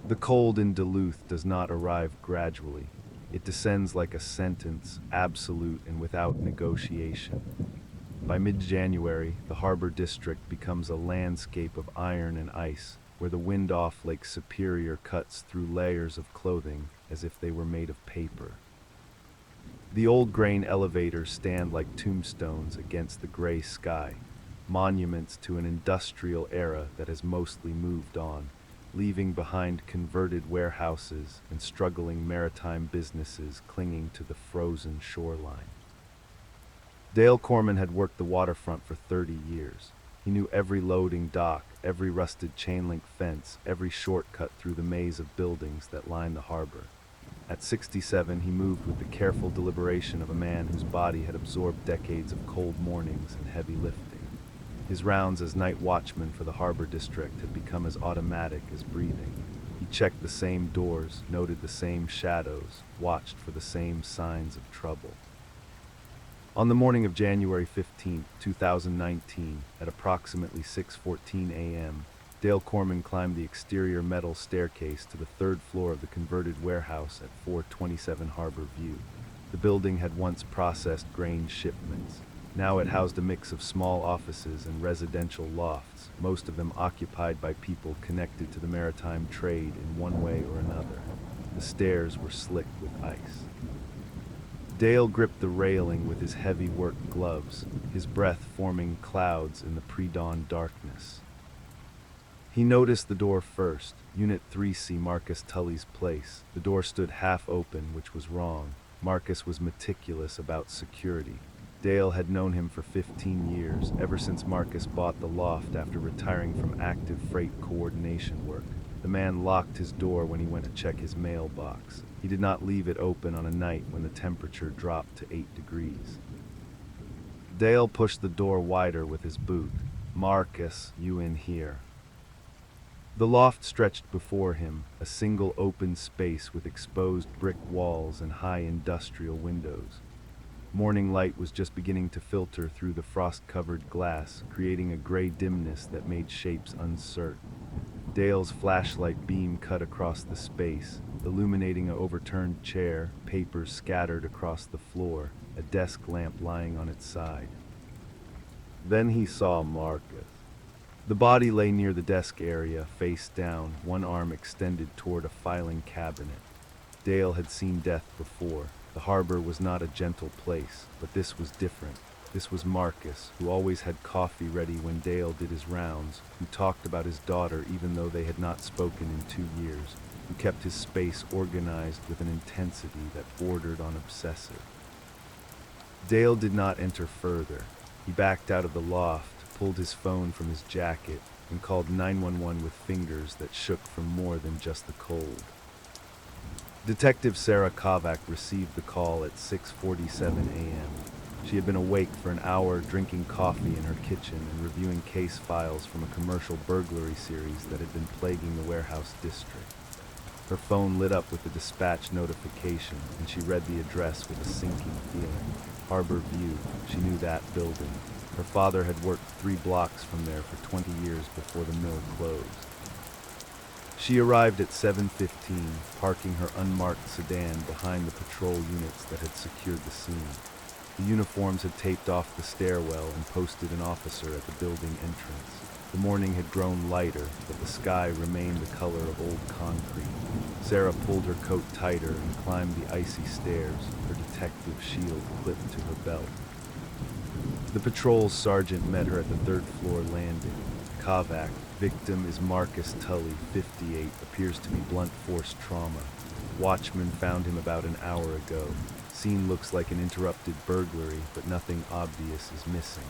The cold in Duluth does not arrive gradually. It descends like a sentence, absolute and without negotiation. By mid-January, the harbor district becomes a landscape of iron and ice, where the wind off Lake Superior cuts through layers of clothing as if they were made of paper. The old grain elevators stand like tombstones against the gray sky, monuments to an industrial era that has mostly moved on, leaving behind converted warehouses and struggling maritime businesses clinging to the frozen shoreline. Dale Corman had worked the waterfront for 30 years. He knew every loading dock, every rusted chain-link fence, every shortcut through the maze of buildings that line the harbor. At 67, he moved with the careful deliberation of a man whose body had absorbed decades of cold mornings and heavy lifting. His rounds as night watchman for the harbor district had become as automatic as breathing. He checked the same doors, noted the same shadows, watched for the same signs of trouble. On the morning of January 15, 2019, at approximately 6:14 a.m., Dale Corman climbed the exterior metal staircase to the third floor of the converted warehouse at 427 Harbor View. The building had once processed grain shipments. Now it housed a mix of small offices and residential lofts, most of them occupied by people connected to the maritime trade in one way or another. The stairs were slick with ice. Dale gripped the railing with his heavy work gloves, his breath forming clouds in the pre-dawn darkness. He noticed the door first, Unit 3C Marcus Tully's place. The door stood half open, which was wrong. Marcus was meticulous about security. Dale had known him for 15 years, ever since Marcus bought the loft after retiring from active freight coordination work. The man locked his door when he went to check his mailbox. He did not leave it open on a night when the temperature dropped to 8 degrees. Dale pushed the door wider with his boot. "Marcus, you in here." The loft stretched before him, a single open space with exposed brick walls and high industrial windows. Morning light was just beginning to filter through the frost-covered glass, creating a gray dimness that made shapes uncertain. Dale's flashlight beam cut across the space, illuminating an overturned chair, papers scattered across the floor, a desk lamp lying on its side. Then he saw Marcus. The body lay near the desk area, face down, one arm extended toward a filing cabinet. Dale had seen death before. The harbor was not a gentle place, but this was different. This was Marcus, who always had coffee ready when Dale did his rounds, who talked about his daughter even though they had not spoken in 2 years, who kept his space organized with an intensity that bordered on obsessive. Dale did not enter further. He backed out of the loft, pulled his phone from his jacket, and called 911 with fingers that shook from more than just the cold. Detective Sarah Kovac received the call at 6:47 a.m. She had been awake for an hour drinking coffee in her kitchen and reviewing case files from a commercial burglary series that had been plaguing the warehouse district. Her phone lit up with the dispatch notification, and she read the address with a sinking feeling. Harbor View, she knew that building. Her father had worked 3 blocks from there for 20 years before the mill closed. She arrived at 7:15, parking her unmarked sedan behind the patrol units that had secured the scene. The uniforms had taped off the stairwell and posted an officer at the building entrance. The morning had grown lighter, but the sky remained the color of old concrete. Sarah pulled her coat tighter and climbed the icy stairs, her detective shield clipped to her belt. The patrol sergeant met her at the third-floor landing. Kovac, victim is Marcus Tully, 58, appears to be blunt force trauma. Watchman found him about an hour ago. Scene looks like an interrupted burglary, but nothing obvious is missing.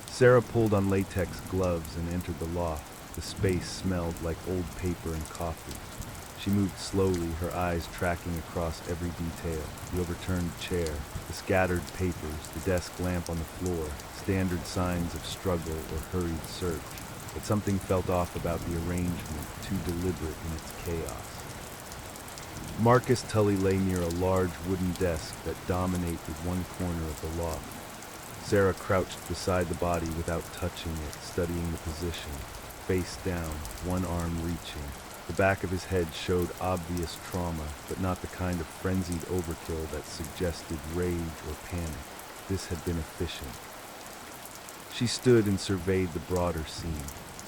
Sarah pulled on latex gloves and entered the loft. The space smelled like old paper and coffee. She moved slowly, her eyes tracking across every detail. The overturned chair, the scattered papers, the desk lamp on the floor, standard signs of struggle or hurried search. But something felt off about the arrangement, too deliberate in its chaos. Marcus Tully lay near a large wooden desk that dominated one corner of the loft. Sarah crouched beside the body without touching it, studying the position. Face down, one arm reaching. The back of his head showed obvious trauma, but not the kind of frenzied overkill that suggested rage or panic. This had been efficient. She stood and surveyed the broader scene.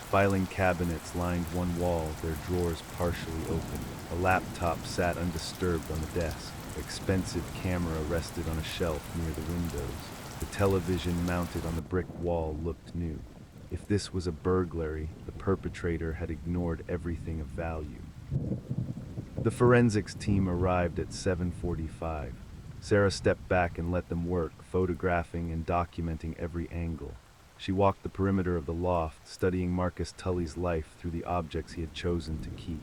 Filing cabinets lined one wall, their drawers partially open. A laptop sat undisturbed on the desk. Expensive camera rested on a shelf near the windows. The television mounted on the brick wall looked new. If this was a burglary, the perpetrator had ignored everything of value. The forensics team arrived at 7:45. Sarah stepped back and let them work, photographing and documenting every angle. She walked the perimeter of the loft, studying Marcus Tully's life through the objects he had chosen to keep.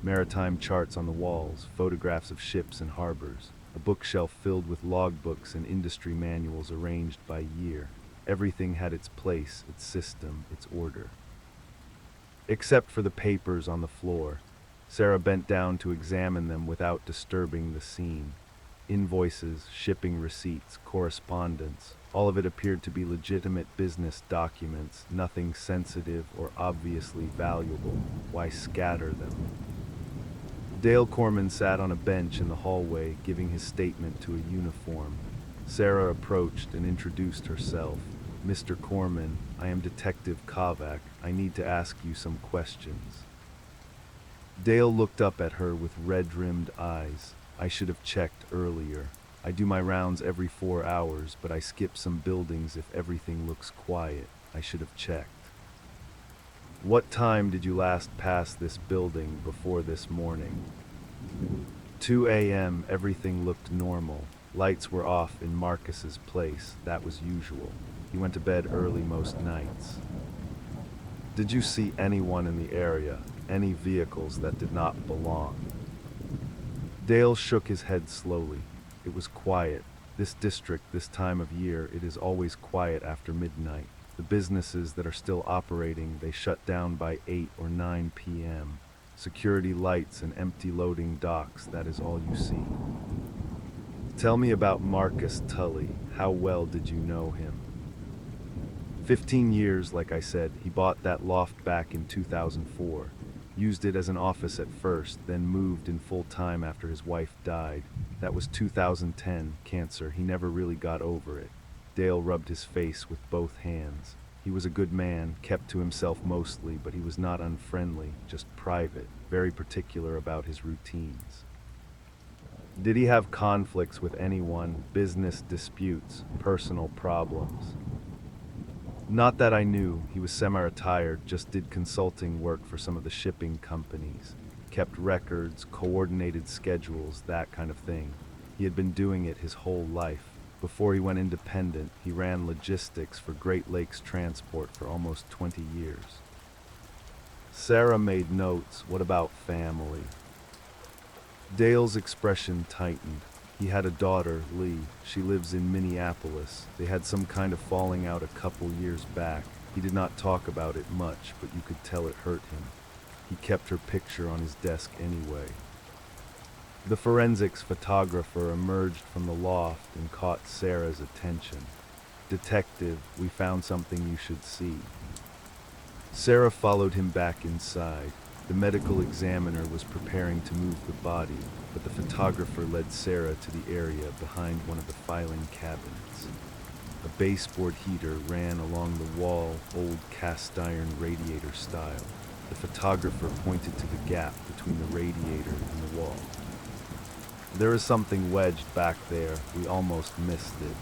Maritime charts on the walls, photographs of ships and harbors, a bookshelf filled with logbooks and industry manuals arranged by year. Everything had its place, its system, its order. Except for the papers on the floor. Sarah bent down to examine them without disturbing the scene. Invoices, shipping receipts, correspondence, all of it appeared to be legitimate business documents, nothing sensitive or obviously valuable. Why scatter them? Dale Corman sat on a bench in the hallway, giving his statement to a uniform. Sarah approached and introduced herself. "Mr. Corman, I am Detective Kovac. I need to ask you some questions." Dale looked up at her with red-rimmed eyes. "I should have checked earlier. I do my rounds every 4 hours, but I skip some buildings if everything looks quiet. I should have checked." "What time did you last pass this building before this morning?" 2 a.m. Everything looked normal. Lights were off in Marcus's place. That was usual. He went to bed early most nights. "Did you see anyone in the area? Any vehicles that did not belong?" Dale shook his head slowly. It was quiet. This district, this time of year, it is always quiet after midnight. The businesses that are still operating, they shut down by 8 or 9 p.m. Security lights and empty loading docks, that is all you see. "Tell me about Marcus Tully. How well did you know him?" 15 years, like I said. He bought that loft back in 2004. Used it as an office at first, then moved in full-time after his wife died. That was 2010, cancer. He never really got over it. Dale rubbed his face with both hands. He was a good man, kept to himself mostly, but he was not unfriendly, just private, very particular about his routines. "Did he have conflicts with anyone, business disputes, personal problems?" "Not that I knew. He was semi-retired, just did consulting work for some of the shipping companies. Kept records, coordinated schedules, that kind of thing. He had been doing it his whole life. Before he went independent, he ran logistics for Great Lakes Transport for almost 20 years." Sarah made notes. "What about family?" Dale's expression tightened. "He had a daughter, Lee. She lives in Minneapolis. They had some kind of falling out a couple years back. He did not talk about it much, but you could tell it hurt him. He kept her picture on his desk anyway." The forensics photographer emerged from the loft and caught Sarah's attention. "Detective, we found something you should see." Sarah followed him back inside. The medical examiner was preparing to move the body, but the photographer led Sarah to the area behind one of the filing cabinets. A baseboard heater ran along the wall, old cast iron radiator style. The photographer pointed to the gap between the radiator and the wall. "There is something wedged back there. We almost missed it."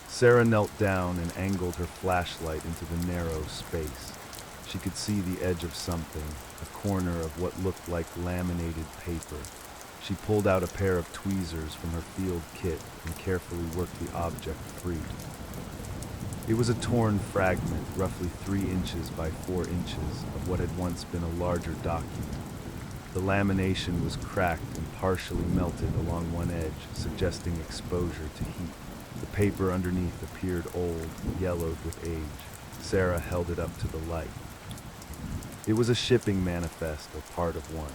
Sarah knelt down and angled her flashlight into the narrow space. She could see the edge of something, a corner of what looked like laminated paper. She pulled out a pair of tweezers from her field kit and carefully worked the object free. It was a torn fragment, roughly 3 inches by 4 inches, of what had once been a larger document. The lamination was cracked and partially melted along one edge, suggesting exposure to heat. The paper underneath appeared old, yellowed with age. Sarah held it up to the light. It was a shipping manifest, or part of one.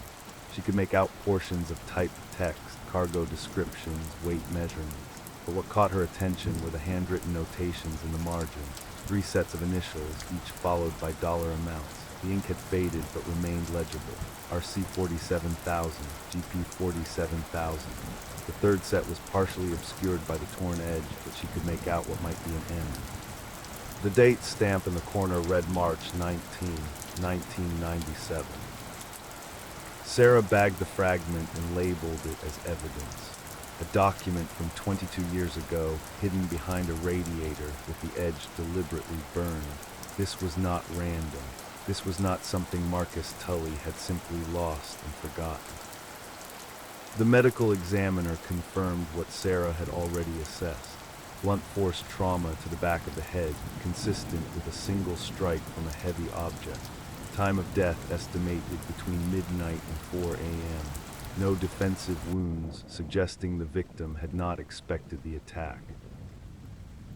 She could make out portions of typed text, cargo descriptions, weight measurements. But what caught her attention were the handwritten notations in the margin. 3 sets of initials, each followed by dollar amounts. The ink had faded but remained legible. RC 47,000, GP 47,000. The third set was partially obscured by the torn edge, but she could make out what might be an M. The date stamp in the corner read March 19, 1997. Sarah bagged the fragment and labeled it as evidence. A document from 22 years ago, hidden behind a radiator with the edge deliberately burned. This was not random. This was not something Marcus Tully had simply lost and forgotten. The medical examiner confirmed what Sarah had already assessed. Blunt force trauma to the back of the head, consistent with a single strike from a heavy object. Time of death estimated between midnight and 4 a.m. No defensive wounds, suggesting the victim had not expected the attack.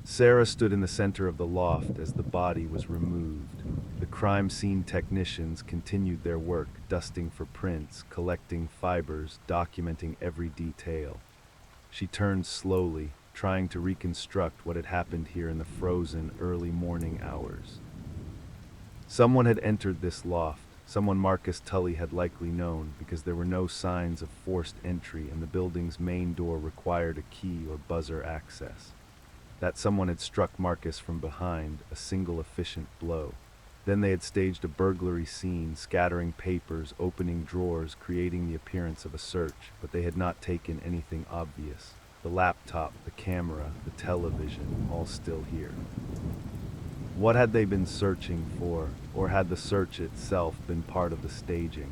Sarah stood in the center of the loft as the body was removed. The crime scene technicians continued their work, dusting for prints, collecting fibers, documenting every detail. She turned slowly, trying to reconstruct what had happened here in the frozen early morning hours. Someone had entered this loft, someone Marcus Tully had likely known, because there were no signs of forced entry and the building's main door required a key or buzzer access. That someone had struck Marcus from behind, a single efficient blow. Then they had staged a burglary scene, scattering papers, opening drawers, creating the appearance of a search, but they had not taken anything obvious. The laptop, the camera, the television, all still here. What had they been searching for, or had the search itself been part of the staging?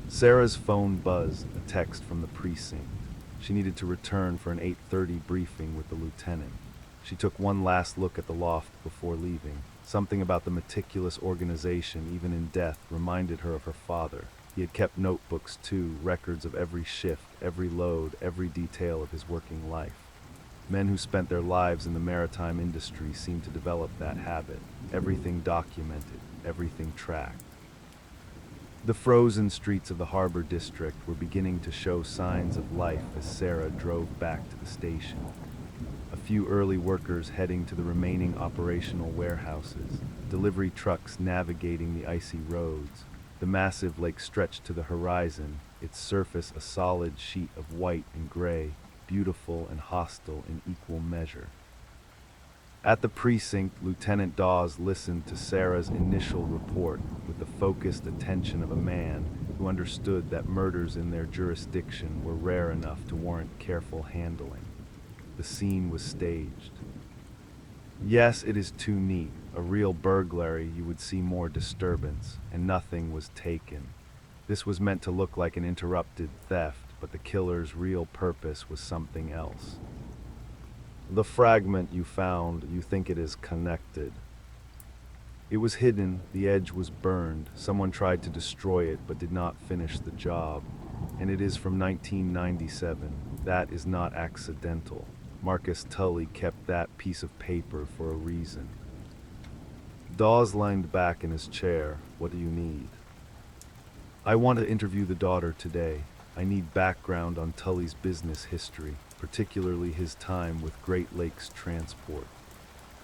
Sarah's phone buzzed, a text from the precinct. She needed to return for an 8:30 briefing with the lieutenant. She took one last look at the loft before leaving. Something about the meticulous organization, even in death, reminded her of her father. He had kept notebooks too, records of every shift, every load, every detail of his working life. Men who spent their lives in the maritime industry seemed to develop that habit. Everything documented, everything tracked. The frozen streets of the harbor district were beginning to show signs of life as Sarah drove back to the station. A few early workers heading to the remaining operational warehouses, delivery trucks navigating the icy roads. The massive lake stretched to the horizon, its surface a solid sheet of white and gray, beautiful and hostile in equal measure. At the precinct, Lieutenant Dawes listened to Sarah's initial report with the focused attention of a man who understood that murders in their jurisdiction were rare enough to warrant careful handling. The scene was staged. Yes, it is too neat. A real burglary, you would see more disturbance, and nothing was taken. This was meant to look like an interrupted theft, but the killer's real purpose was something else. The fragment you found, you think it is connected. It was hidden, the edge was burned, someone tried to destroy it but did not finish the job, and it is from 1997. That is not accidental. Marcus Tully kept that piece of paper for a reason. Dawes leaned back in his chair. What do you need? I want to interview the daughter today. I need background on Tully's business history, particularly his time with Great Lakes Transport.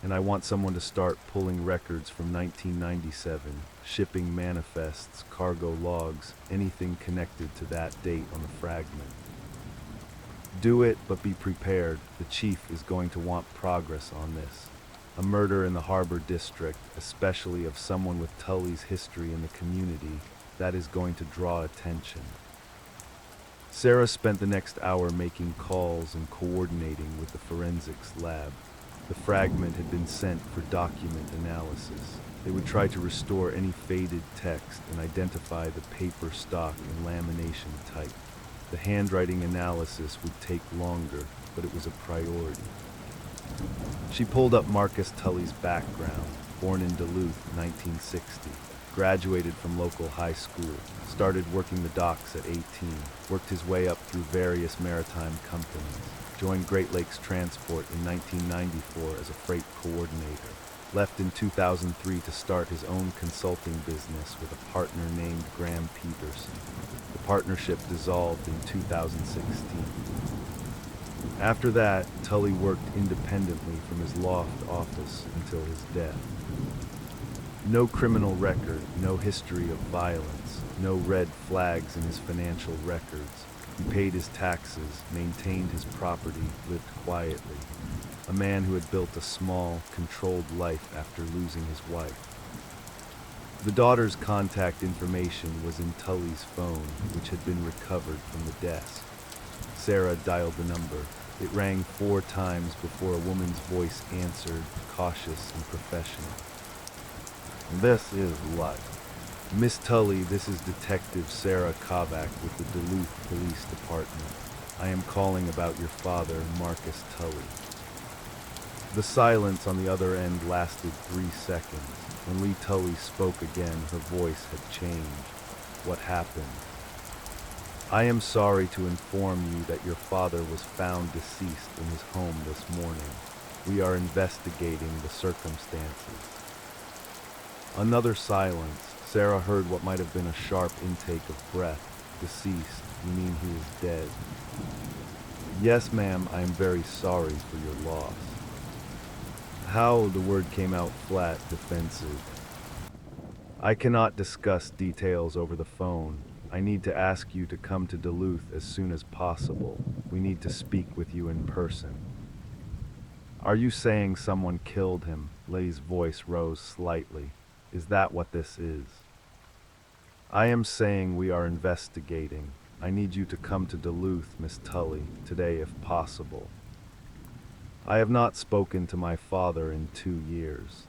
And I want someone to start pulling records from 1997, shipping manifests, cargo logs, anything connected to that date on the fragment. Do it, but be prepared. The chief is going to want progress on this. A murder in the harbor district, especially of someone with Tully's history in the community, that is going to draw attention. Sarah spent the next hour making calls and coordinating with the forensics lab. The fragment had been sent for document analysis. They would try to restore any faded text and identify the paper stock and lamination type. The handwriting analysis would take longer, but it was a priority. She pulled up Marcus Tully's background, born in Duluth, 1960. Graduated from local high school, started working the docks at 18, worked his way up through various maritime companies, joined Great Lakes Transport in 1994 as a freight coordinator, left in 2003 to start his own consulting business with a partner named Graham Peterson. The partnership dissolved in 2016. After that, Tully worked independently from his loft office until his death. No criminal record, no history of violence, no red flags in his financial records. He paid his taxes, maintained his property, lived quietly. A man who had built a small, controlled life after losing his wife. The daughter's contact information was in Tully's phone, which had been recovered from the desk. Sarah dialed the number. It rang 4 times before a woman's voice answered, cautious and professional. "This is life. Miss Tully, this is Detective Sarah Kovac with the Duluth Police Department. I am calling about your father, Marcus Tully." The silence on the other end lasted 3 seconds. When Lee Tully spoke again, her voice had changed. "What happened?" "I am sorry to inform you that your father was found deceased in his home this morning. We are investigating the circumstances." Another silence. Sarah heard what might have been a sharp intake of breath. "Deceased? You mean he is dead?" "Yes, ma'am, I am very sorry for your loss." How? The word came out flat, defensive. "I cannot discuss details over the phone. I need to ask you to come to Duluth as soon as possible. We need to speak with you in person." "Are you saying someone killed him?" Lee's voice rose slightly. "Is that what this is?" "I am saying we are investigating. I need you to come to Duluth, Miss Tully, today if possible. I have not spoken to my father in 2 years.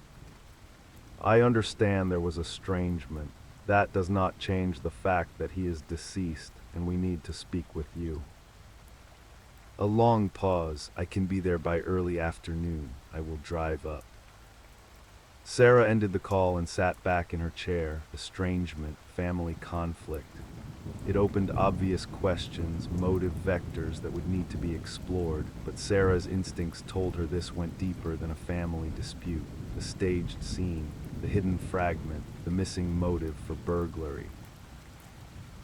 I understand there was estrangement. That does not change the fact that he is deceased and we need to speak with you." A long pause. "I can be there by early afternoon. I will drive up." Sarah ended the call and sat back in her chair. Estrangement, family conflict. It opened obvious questions, motive vectors that would need to be explored, but Sarah's instincts told her this went deeper than a family dispute. The staged scene, the hidden fragment, the missing motive for burglary.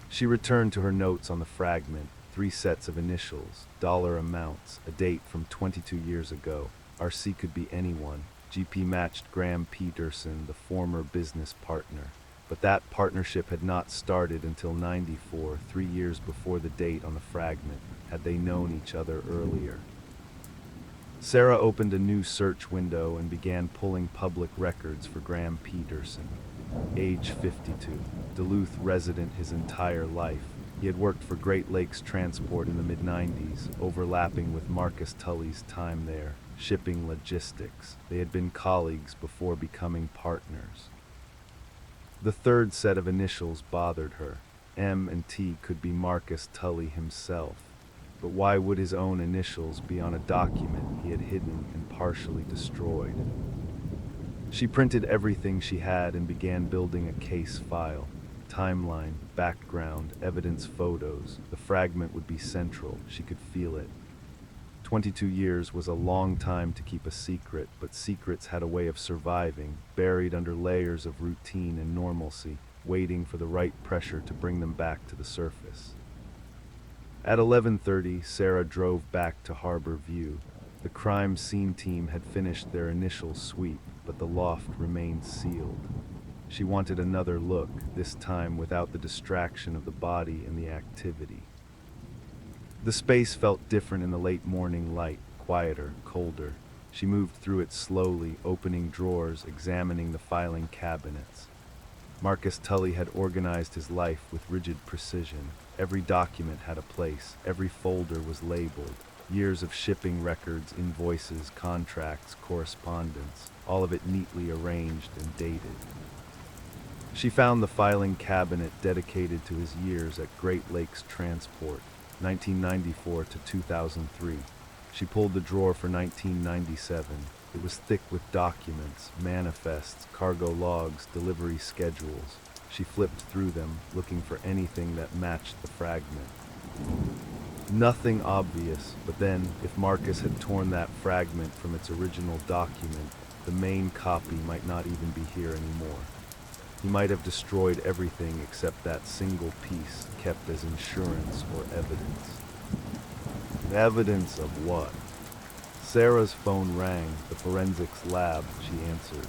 She returned to her notes on the fragment, 3 sets of initials, dollar amounts, a date from 22 years ago. RC could be anyone. GP matched Graham Peterson, the former business partner. But that partnership had not started until '94, 3 years before the date on the fragment. Had they known each other earlier? Sarah opened a new search window and began pulling public records for Graham Peterson. Age 52, Duluth resident his entire life. He had worked for Great Lakes Transport in the mid-90s, overlapping with Marcus Tully's time there, shipping logistics. They had been colleagues before becoming partners. The 3rd set of initials bothered her. M and T could be Marcus Tully himself. But why would his own initials be on a document he had hidden and partially destroyed? She printed everything she had and began building a case file. Timeline, background, evidence photos. The fragment would be central. She could feel it. 22 years was a long time to keep a secret, but secrets had a way of surviving, buried under layers of routine and normalcy, waiting for the right pressure to bring them back to the surface. At 11:30, Sarah drove back to Harbor View. The crime scene team had finished their initial sweep, but the loft remained sealed. She wanted another look, this time without the distraction of the body and the activity. The space felt different in the late morning light, quieter, colder. She moved through it slowly, opening drawers, examining the filing cabinets. Marcus Tully had organized his life with rigid precision. Every document had a place, every folder was labeled. Years of shipping records, invoices, contracts, correspondence, all of it neatly arranged and dated. She found the filing cabinet dedicated to his years at Great Lakes Transport, 1994 to 2003. She pulled the drawer for 1997. It was thick with documents, manifests, cargo logs, delivery schedules. She flipped through them, looking for anything that matched the fragment. Nothing obvious, but then, if Marcus had torn that fragment from its original document, the main copy might not even be here anymore. He might have destroyed everything except that single piece, kept as insurance or evidence. Evidence of what? Sarah's phone rang. The forensics lab, she answered.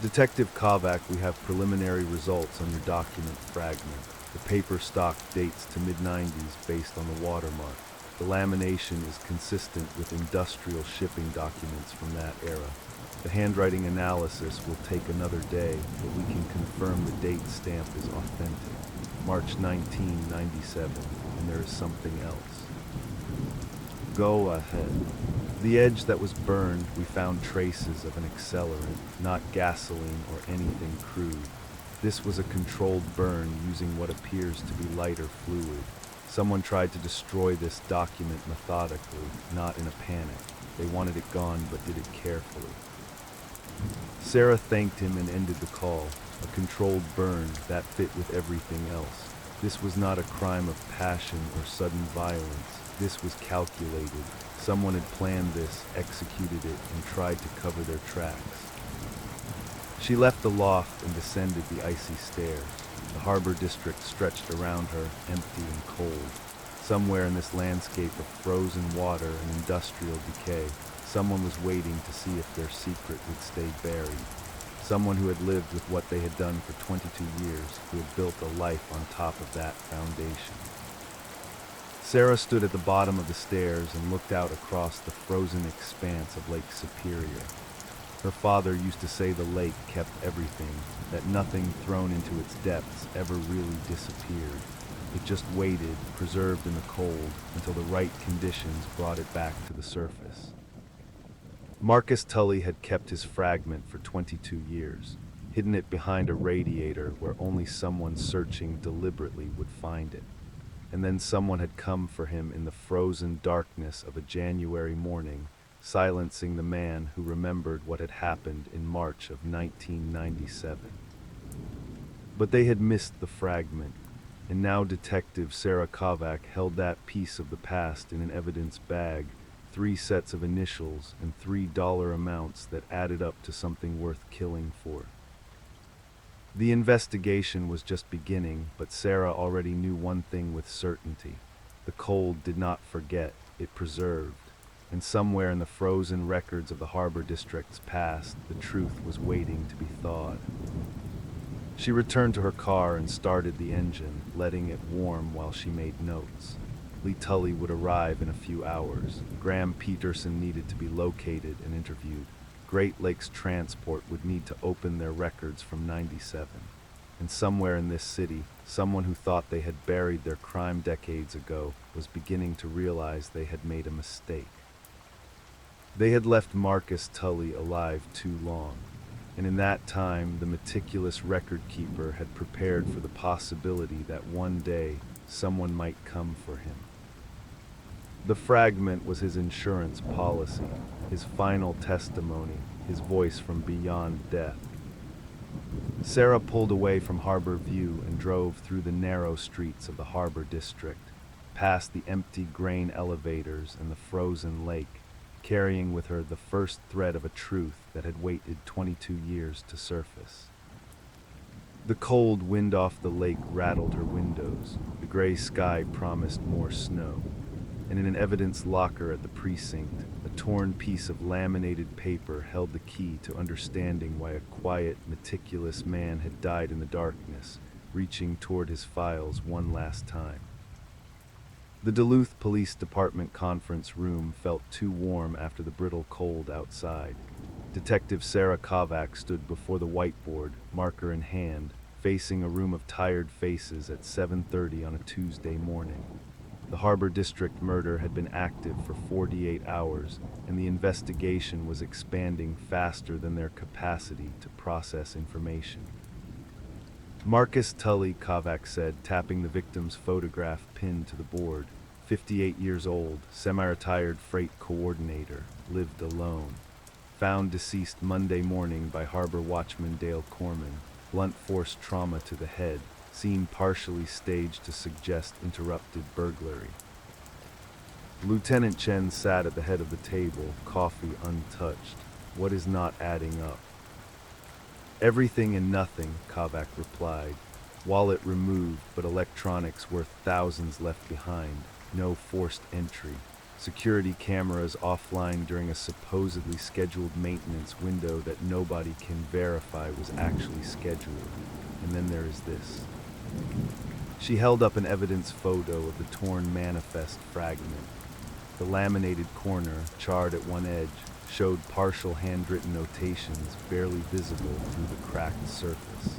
Detective Kovac, we have preliminary results on your document fragment. The paper stock dates to mid-90s based on the watermark. The lamination is consistent with industrial shipping documents from that era. The handwriting analysis will take another day, but we can confirm the date stamp is authentic. March 1997, and there is something else. Go ahead. The edge that was burned, we found traces of an accelerant, not gasoline or anything crude. This was a controlled burn using what appears to be lighter fluid. Someone tried to destroy this document methodically, not in a panic. They wanted it gone, but did it carefully. Sarah thanked him and ended the call. A controlled burn that fit with everything else. This was not a crime of passion or sudden violence. This was calculated. Someone had planned this, executed it, and tried to cover their tracks. She left the loft and descended the icy stairs. The harbor district stretched around her, empty and cold. Somewhere in this landscape of frozen water and industrial decay, someone was waiting to see if their secret would stay buried. Someone who had lived with what they had done for 22 years, who had built a life on top of that foundation. Sarah stood at the bottom of the stairs and looked out across the frozen expanse of Lake Superior. Her father used to say the lake kept everything, that nothing thrown into its depths ever really disappeared. It just waited, preserved in the cold, until the right conditions brought it back to the surface. Marcus Tully had kept his fragment for 22 years, hidden it behind a radiator where only someone searching deliberately would find it. And then someone had come for him in the frozen darkness of a January morning, silencing the man who remembered what had happened in March of 1997. But they had missed the fragment, and now Detective Sarah Kovac held that piece of the past in an evidence bag, 3 sets of initials and $3 amounts that added up to something worth killing for. The investigation was just beginning, but Sarah already knew one thing with certainty. The cold did not forget, it preserved. And somewhere in the frozen records of the harbor district's past, the truth was waiting to be thawed. She returned to her car and started the engine, letting it warm while she made notes. Lee Tully would arrive in a few hours. Graham Peterson needed to be located and interviewed. Great Lakes Transport would need to open their records from 97. And somewhere in this city, someone who thought they had buried their crime decades ago was beginning to realize they had made a mistake. They had left Marcus Tully alive too long, and in that time the meticulous record keeper had prepared for the possibility that one day someone might come for him. The fragment was his insurance policy, his final testimony, his voice from beyond death. Sarah pulled away from Harbor View and drove through the narrow streets of the harbor district, past the empty grain elevators and the frozen lake, carrying with her the first thread of a truth that had waited 22 years to surface. The cold wind off the lake rattled her windows. The gray sky promised more snow. And in an evidence locker at the precinct, a torn piece of laminated paper held the key to understanding why a quiet, meticulous man had died in the darkness, reaching toward his files one last time. The Duluth Police Department conference room felt too warm after the brittle cold outside. Detective Sarah Kovac stood before the whiteboard, marker in hand, facing a room of tired faces at 7:30 on a Tuesday morning. The Harbor District murder had been active for 48 hours, and the investigation was expanding faster than their capacity to process information. Marcus Tully, Kovac said, tapping the victim's photograph pinned to the board. 58 years old, semi-retired freight coordinator, lived alone. Found deceased Monday morning by harbor watchman Dale Corman. Blunt force trauma to the head. Scene partially staged to suggest interrupted burglary. Lieutenant Chen sat at the head of the table, coffee untouched. What is not adding up? Everything and nothing, Kovac replied. Wallet removed, but electronics worth thousands left behind. No forced entry. Security cameras offline during a supposedly scheduled maintenance window that nobody can verify was actually scheduled. And then there is this. She held up an evidence photo of the torn manifest fragment. The laminated corner, charred at one edge, showed partial handwritten notations barely visible through the cracked surface.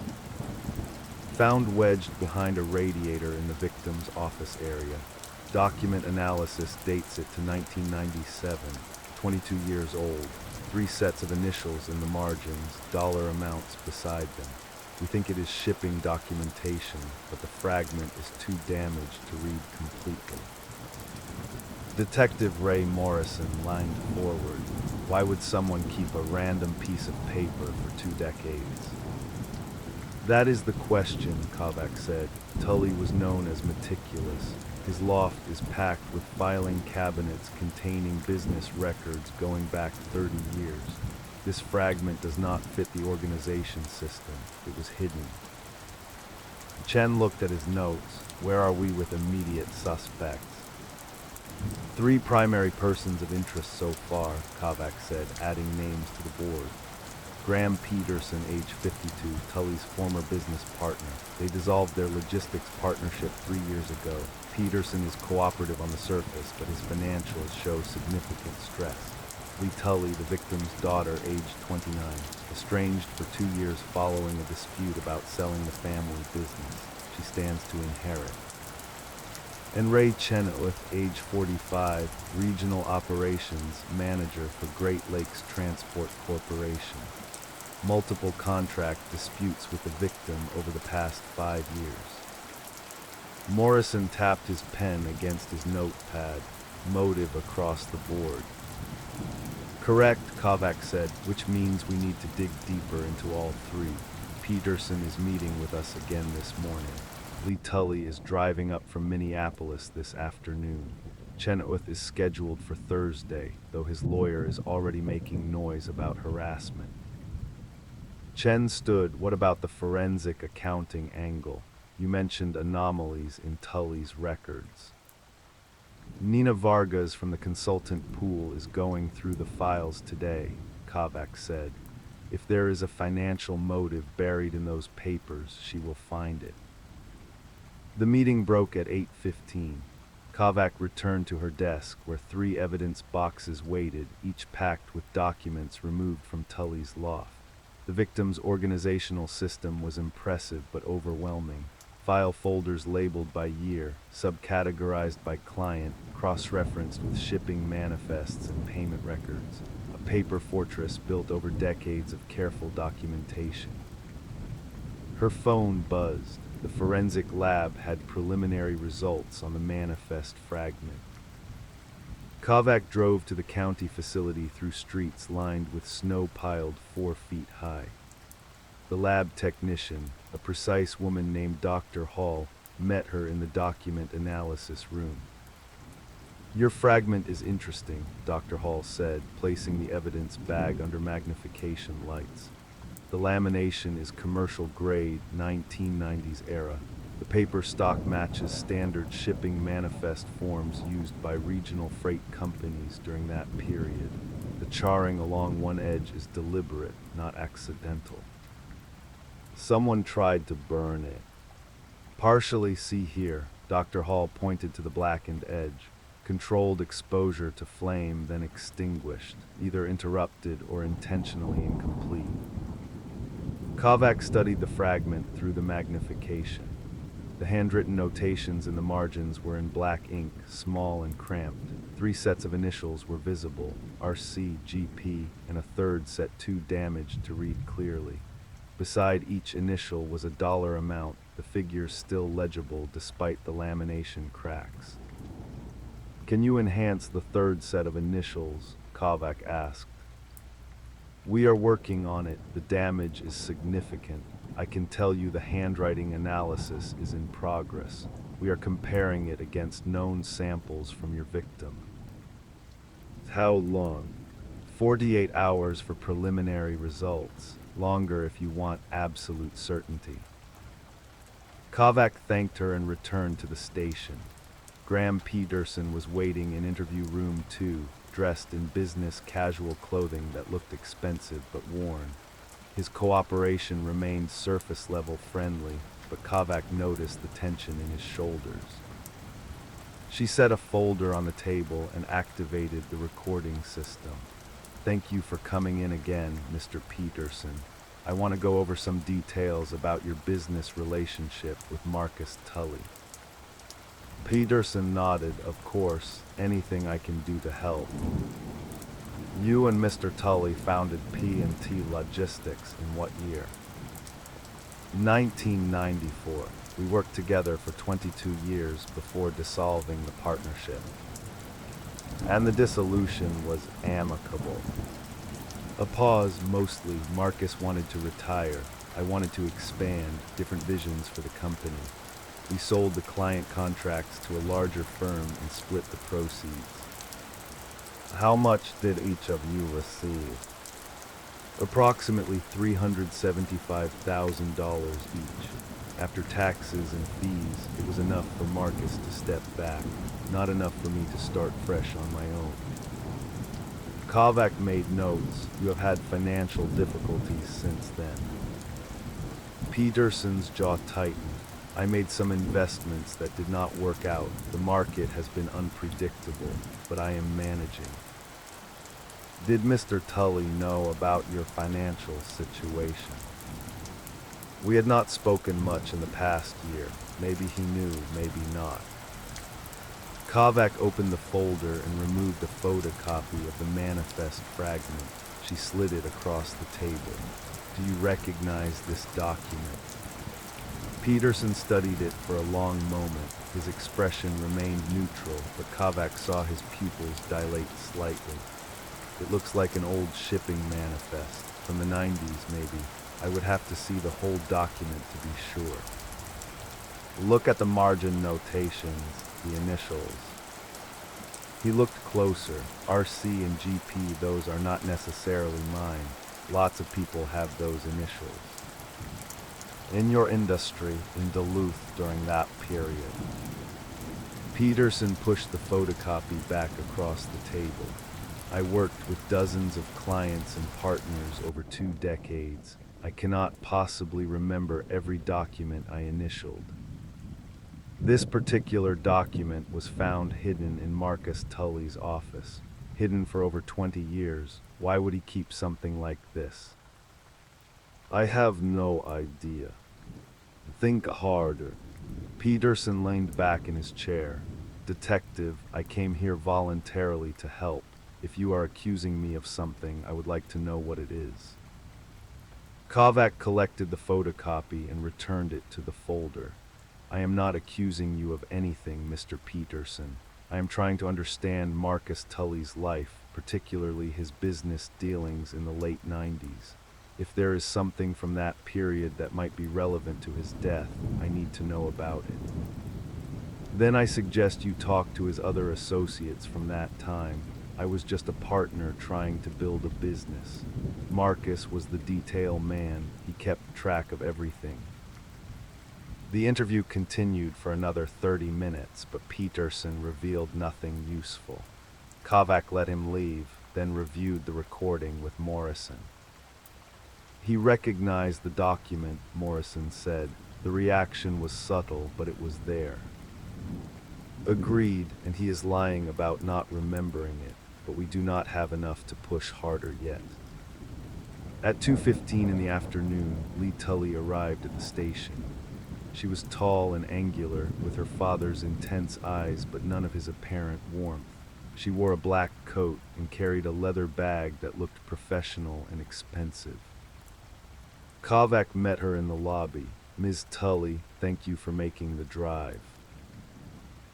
Found wedged behind a radiator in the victim's office area. Document analysis dates it to 1997, 22 years old. 3 sets of initials in the margins, dollar amounts beside them. We think it is shipping documentation, but the fragment is too damaged to read completely. Detective Ray Morrison leaned forward. Why would someone keep a random piece of paper for 2 decades? That is the question, Kovac said. Tully was known as meticulous. His loft is packed with filing cabinets containing business records going back 30 years. This fragment does not fit the organization system. It was hidden. Chen looked at his notes. Where are we with immediate suspects? 3 primary persons of interest so far, Kovac said, adding names to the board. Graham Peterson, age 52, Tully's former business partner. They dissolved their logistics partnership 3 years ago. Peterson is cooperative on the surface, but his financials show significant stress. Lee Tully, the victim's daughter, aged 29, estranged for 2 years following a dispute about selling the family business. She stands to inherit. And Ray Chenoweth, age 45, regional operations manager for Great Lakes Transport Corporation. Multiple contract disputes with the victim over the past 5 years. Morrison tapped his pen against his notepad, motive across the board. Correct, Kovac said, which means we need to dig deeper into all 3. Peterson is meeting with us again this morning. Lee Tully is driving up from Minneapolis this afternoon. Chenoweth is scheduled for Thursday, though his lawyer is already making noise about harassment. Chen stood. What about the forensic accounting angle? You mentioned anomalies in Tully's records. Nina Vargas from the consultant pool is going through the files today, Kovac said. If there is a financial motive buried in those papers, she will find it. The meeting broke at 8:15. Kovac returned to her desk where 3 evidence boxes waited, each packed with documents removed from Tully's loft. The victim's organizational system was impressive but overwhelming. File folders labeled by year, subcategorized by client, cross-referenced with shipping manifests and payment records. A paper fortress built over decades of careful documentation. Her phone buzzed. The forensic lab had preliminary results on the manifest fragment. Kovac drove to the county facility through streets lined with snow piled 4 feet high. The lab technician, a precise woman named Dr. Hall, met her in the document analysis room. Your fragment is interesting, Dr. Hall said, placing the evidence bag under magnification lights. The lamination is commercial grade, 1990s era. The paper stock matches standard shipping manifest forms used by regional freight companies during that period. The charring along one edge is deliberate, not accidental. Someone tried to burn it. Partially, see here, Dr. Hall pointed to the blackened edge. Controlled exposure to flame, then extinguished, either interrupted or intentionally incomplete. Kovac studied the fragment through the magnification. The handwritten notations in the margins were in black ink, small and cramped. 3 sets of initials were visible, RC, GP, and a 3rd set too damaged to read clearly. Beside each initial was a dollar amount, the figures still legible despite the lamination cracks. Can you enhance the 3rd set of initials? Kovac asked. We are working on it. The damage is significant. I can tell you the handwriting analysis is in progress. We are comparing it against known samples from your victim. How long? 48 hours for preliminary results. Longer if you want absolute certainty. Kovac thanked her and returned to the station. Graham Peterson was waiting in interview room 2, dressed in business casual clothing that looked expensive but worn. His cooperation remained surface-level friendly, but Kovac noticed the tension in his shoulders. She set a folder on the table and activated the recording system. "Thank you for coming in again, Mr. Peterson. I want to go over some details about your business relationship with Marcus Tully." Peterson nodded. "Of course, anything I can do to help." "You and Mr. Tully founded P&T Logistics in what year?" 1994. We worked together for 22 years before dissolving the partnership. And the dissolution was amicable. A pause. Mostly, Marcus wanted to retire. I wanted to expand, different visions for the company. We sold the client contracts to a larger firm and split the proceeds. How much did each of you receive? Approximately $375,000 each. After taxes and fees, it was enough for Marcus to step back, not enough for me to start fresh on my own. Kovac made notes. "You have had financial difficulties since then." Peterson's jaw tightened. "I made some investments that did not work out. The market has been unpredictable, but I am managing." "Did Mr. Tully know about your financial situation?" We had not spoken much in the past year. Maybe he knew, maybe not. Kovac opened the folder and removed a photocopy of the manifest fragment. She slid it across the table. "Do you recognize this document?" Peterson studied it for a long moment. His expression remained neutral, but Kovac saw his pupils dilate slightly. "It looks like an old shipping manifest, from the 90s maybe. I would have to see the whole document to be sure." "Look at the margin notations, the initials." He looked closer. "RC and GP, those are not necessarily mine. Lots of people have those initials." "In your industry, in Duluth during that period?" Peterson pushed the photocopy back across the table. "I worked with dozens of clients and partners over 2 decades. I cannot possibly remember every document I initialed." This particular document was found hidden in Marcus Tully's office, hidden for over 20 years. Why would he keep something like this? "I have no idea. Think harder." Peterson leaned back in his chair. "Detective, I came here voluntarily to help. If you are accusing me of something, I would like to know what it is." Kovac collected the photocopy and returned it to the folder. "I am not accusing you of anything, Mr. Peterson. I am trying to understand Marcus Tully's life, particularly his business dealings in the late 90s. If there is something from that period that might be relevant to his death, I need to know about it. Then I suggest you talk to his other associates from that time. I was just a partner trying to build a business. Marcus was the detail man. He kept track of everything." The interview continued for another 30 minutes, but Peterson revealed nothing useful. Kovac let him leave, then reviewed the recording with Morrison. "He recognized the document," Morrison said. "The reaction was subtle, but it was there." "Agreed, and he is lying about not remembering it, but we do not have enough to push harder yet." At 2:15 in the afternoon, Lee Tully arrived at the station. She was tall and angular, with her father's intense eyes but none of his apparent warmth. She wore a black coat and carried a leather bag that looked professional and expensive. Kovac met her in the lobby. "Ms. Tully, thank you for making the drive."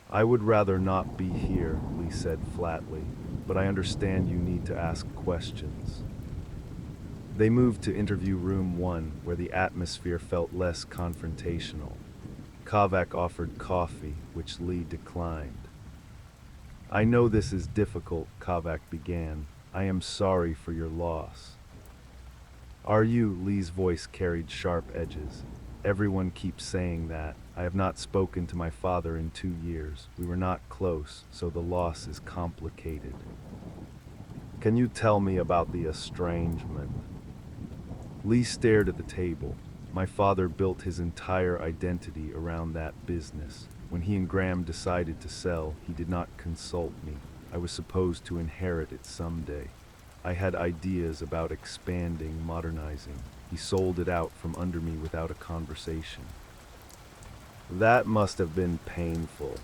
"I would rather not be here," Lee said flatly, "but I understand you need to ask questions." They moved to interview room 1, where the atmosphere felt less confrontational. Kovac offered coffee, which Lee declined. "I know this is difficult," Kovac began. "I am sorry for your loss." "Are you?" Lee's voice carried sharp edges. "Everyone keeps saying that. I have not spoken to my father in 2 years. We were not close, so the loss is complicated. Can you tell me about the estrangement? Lee stared at the table. My father built his entire identity around that business. When he and Graham decided to sell, he did not consult me. I was supposed to inherit it someday. I had ideas about expanding, modernizing. He sold it out from under me without a conversation. That must have been painful.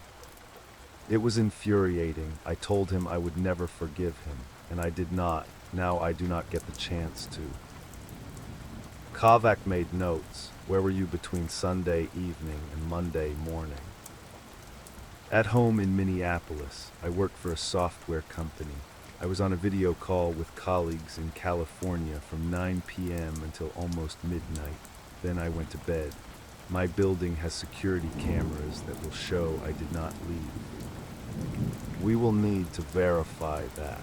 It was infuriating. I told him I would never forgive him, and I did not. Now I do not get the chance to. Kovac made notes. Where were you between Sunday evening and Monday morning? At home in Minneapolis. I worked for a software company. I was on a video call with colleagues in California from 9 p.m. until almost midnight. Then I went to bed. My building has security cameras that will show I did not leave. We will need to verify that.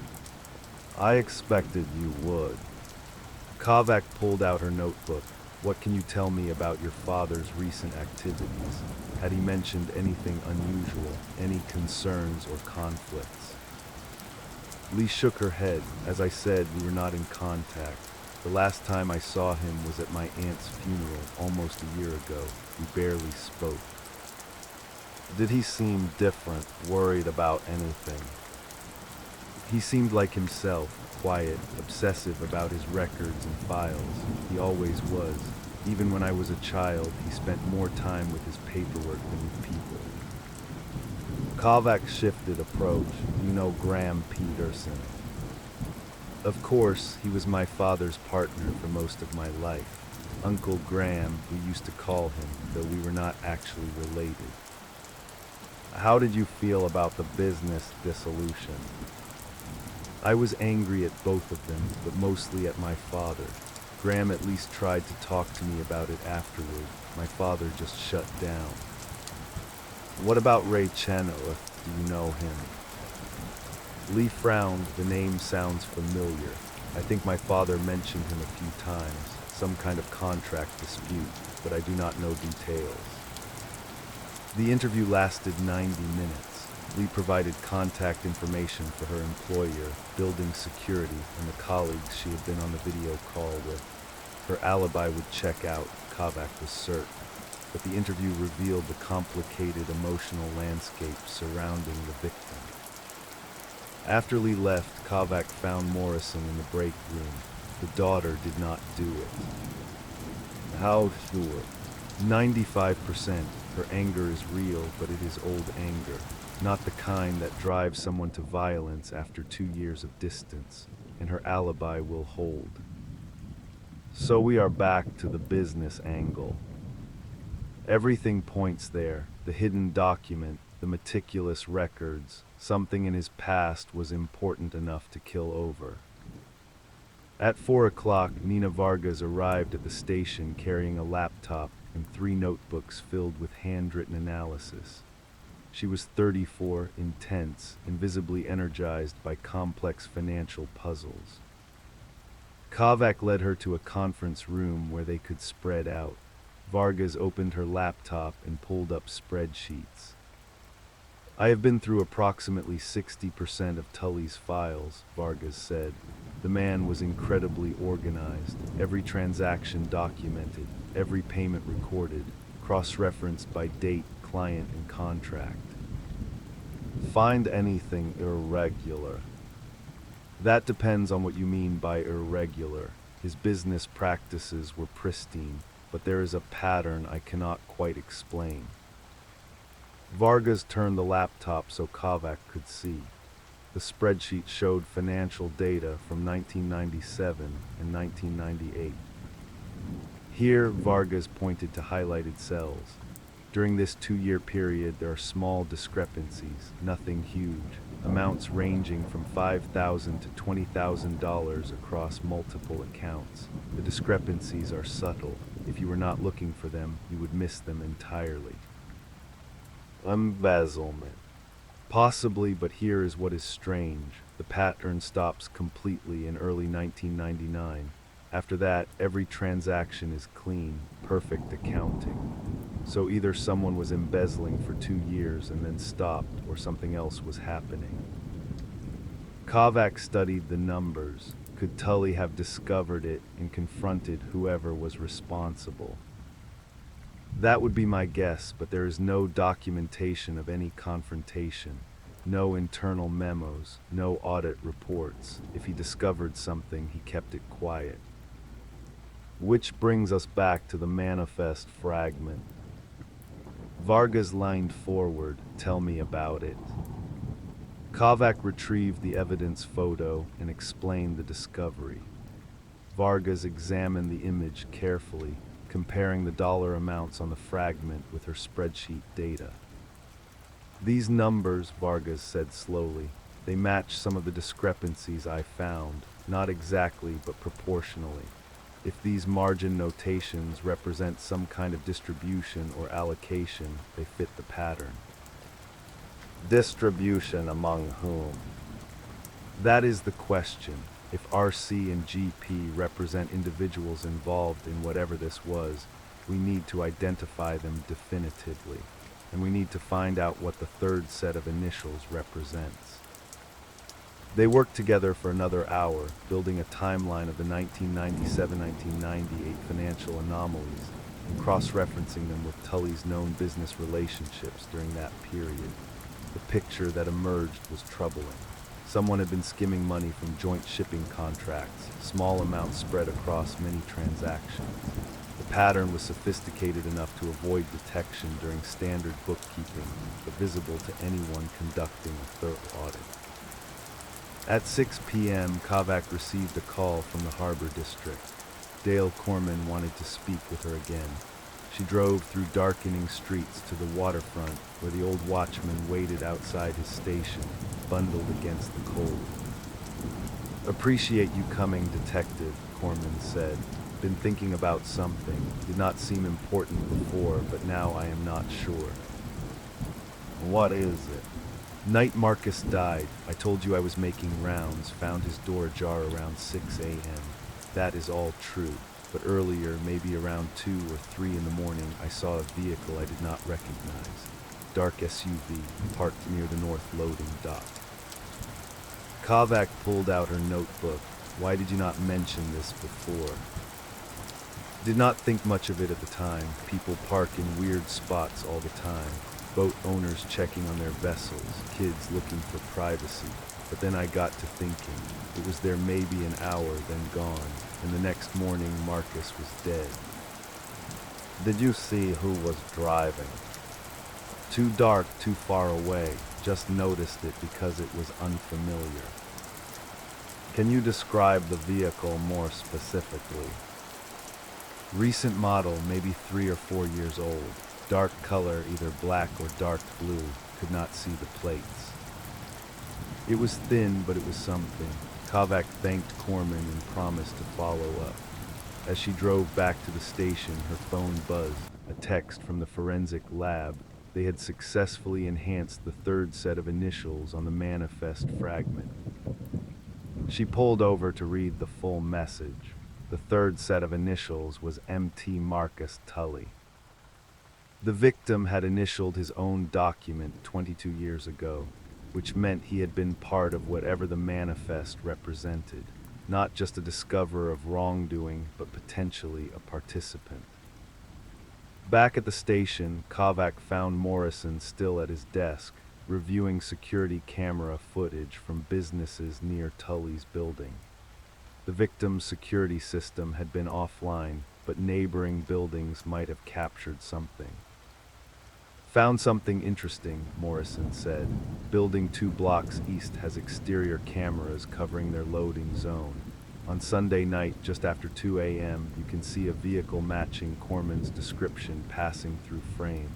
I expected you would. Kovac pulled out her notebook. What can you tell me about your father's recent activities? Had he mentioned anything unusual, any concerns or conflicts? Lee shook her head. As I said, we were not in contact. The last time I saw him was at my aunt's funeral almost a year ago. We barely spoke. Did he seem different, worried about anything? He seemed like himself, quiet, obsessive about his records and files. He always was. Even when I was a child, he spent more time with his paperwork than with people. Kovac shifted approach. You know Graham Peterson. Of course, he was my father's partner for most of my life. Uncle Graham, we used to call him, though we were not actually related. How did you feel about the business dissolution? I was angry at both of them, but mostly at my father. Graham at least tried to talk to me about it afterward. My father just shut down. What about Ray Chenoweth? Do you know him? Lee frowned. The name sounds familiar. I think my father mentioned him a few times. Some kind of contract dispute, but I do not know details. The interview lasted 90 minutes. Lee provided contact information for her employer, building security, and the colleagues she had been on the video call with. Her alibi would check out, Kovac was certain, but the interview revealed the complicated emotional landscape surrounding the victim. After Lee left, Kovac found Morrison in the break room. The daughter did not do it. How sure? 95%. Her anger is real, but it is old anger. Not the kind that drives someone to violence after 2 years of distance, and her alibi will hold. So we are back to the business angle. Everything points there, the hidden document, the meticulous records. Something in his past was important enough to kill over. At 4 o'clock, Nina Vargas arrived at the station carrying a laptop and 3 notebooks filled with handwritten analysis. She was 34, intense, and visibly energized by complex financial puzzles. Kovac led her to a conference room where they could spread out. Vargas opened her laptop and pulled up spreadsheets. I have been through approximately 60% of Tully's files, Vargas said. The man was incredibly organized, every transaction documented, every payment recorded, cross-referenced by date, client, and contract. Find anything irregular. That depends on what you mean by irregular. His business practices were pristine, but there is a pattern I cannot quite explain. Vargas turned the laptop so Kovac could see. The spreadsheet showed financial data from 1997 and 1998. Here, Vargas pointed to highlighted cells. During this 2-year period, there are small discrepancies, nothing huge, amounts ranging from $5,000 to $20,000 across multiple accounts. The discrepancies are subtle. If you were not looking for them, you would miss them entirely. Embezzlement. Possibly, but here is what is strange. The pattern stops completely in early 1999. After that, every transaction is clean, perfect accounting. So either someone was embezzling for 2 years and then stopped, or something else was happening. Kovac studied the numbers. Could Tully have discovered it and confronted whoever was responsible? That would be my guess, but there is no documentation of any confrontation, no internal memos, no audit reports. If he discovered something, he kept it quiet. Which brings us back to the manifest fragment. Vargas leaned forward. Tell me about it. Kovac retrieved the evidence photo and explained the discovery. Vargas examined the image carefully, comparing the dollar amounts on the fragment with her spreadsheet data. These numbers, Vargas said slowly, they match some of the discrepancies I found, not exactly but proportionally. If these margin notations represent some kind of distribution or allocation, they fit the pattern. Distribution among whom? That is the question. If RC and GP represent individuals involved in whatever this was, we need to identify them definitively, and we need to find out what the third set of initials represents. They worked together for another hour, building a timeline of the 1997-1998 financial anomalies and cross-referencing them with Tully's known business relationships during that period. The picture that emerged was troubling. Someone had been skimming money from joint shipping contracts, small amounts spread across many transactions. The pattern was sophisticated enough to avoid detection during standard bookkeeping, but visible to anyone conducting a thorough audit. At 6 p.m., Kovac received a call from the Harbor District. Dale Corman wanted to speak with her again. She drove through darkening streets to the waterfront, where the old watchman waited outside his station, bundled against the cold. Appreciate you coming, Detective, Corman said. Been thinking about something. Did not seem important before, but now I am not sure. What is it? Night Marcus died. I told you I was making rounds, found his door ajar around 6 a.m. That is all true. But earlier, maybe around 2 or 3 in the morning, I saw a vehicle I did not recognize. Dark SUV, parked near the north loading dock. Kovac pulled out her notebook. Why did you not mention this before? Did not think much of it at the time. People park in weird spots all the time. Boat owners checking on their vessels, kids looking for privacy. But then I got to thinking. It was there maybe an hour, then gone, and the next morning Marcus was dead. Did you see who was driving? Too dark, too far away. Just noticed it because it was unfamiliar. Can you describe the vehicle more specifically? Recent model, maybe 3 or 4 years old. Dark color, either black or dark blue. Could not see the plates. It was thin, but it was something. Kovac thanked Corman and promised to follow up. As she drove back to the station, her phone buzzed. A text from the forensic lab. They had successfully enhanced the third set of initials on the manifest fragment. She pulled over to read the full message. The third set of initials was MT Marcus Tully. The victim had initialed his own document 22 years ago, which meant he had been part of whatever the manifest represented, not just a discoverer of wrongdoing, but potentially a participant. Back at the station, Kovac found Morrison still at his desk, reviewing security camera footage from businesses near Tully's building. The victim's security system had been offline, but neighboring buildings might have captured something. Found something interesting, Morrison said. Building 2 blocks east has exterior cameras covering their loading zone. On Sunday night, just after 2 a.m., you can see a vehicle matching Corman's description passing through frame.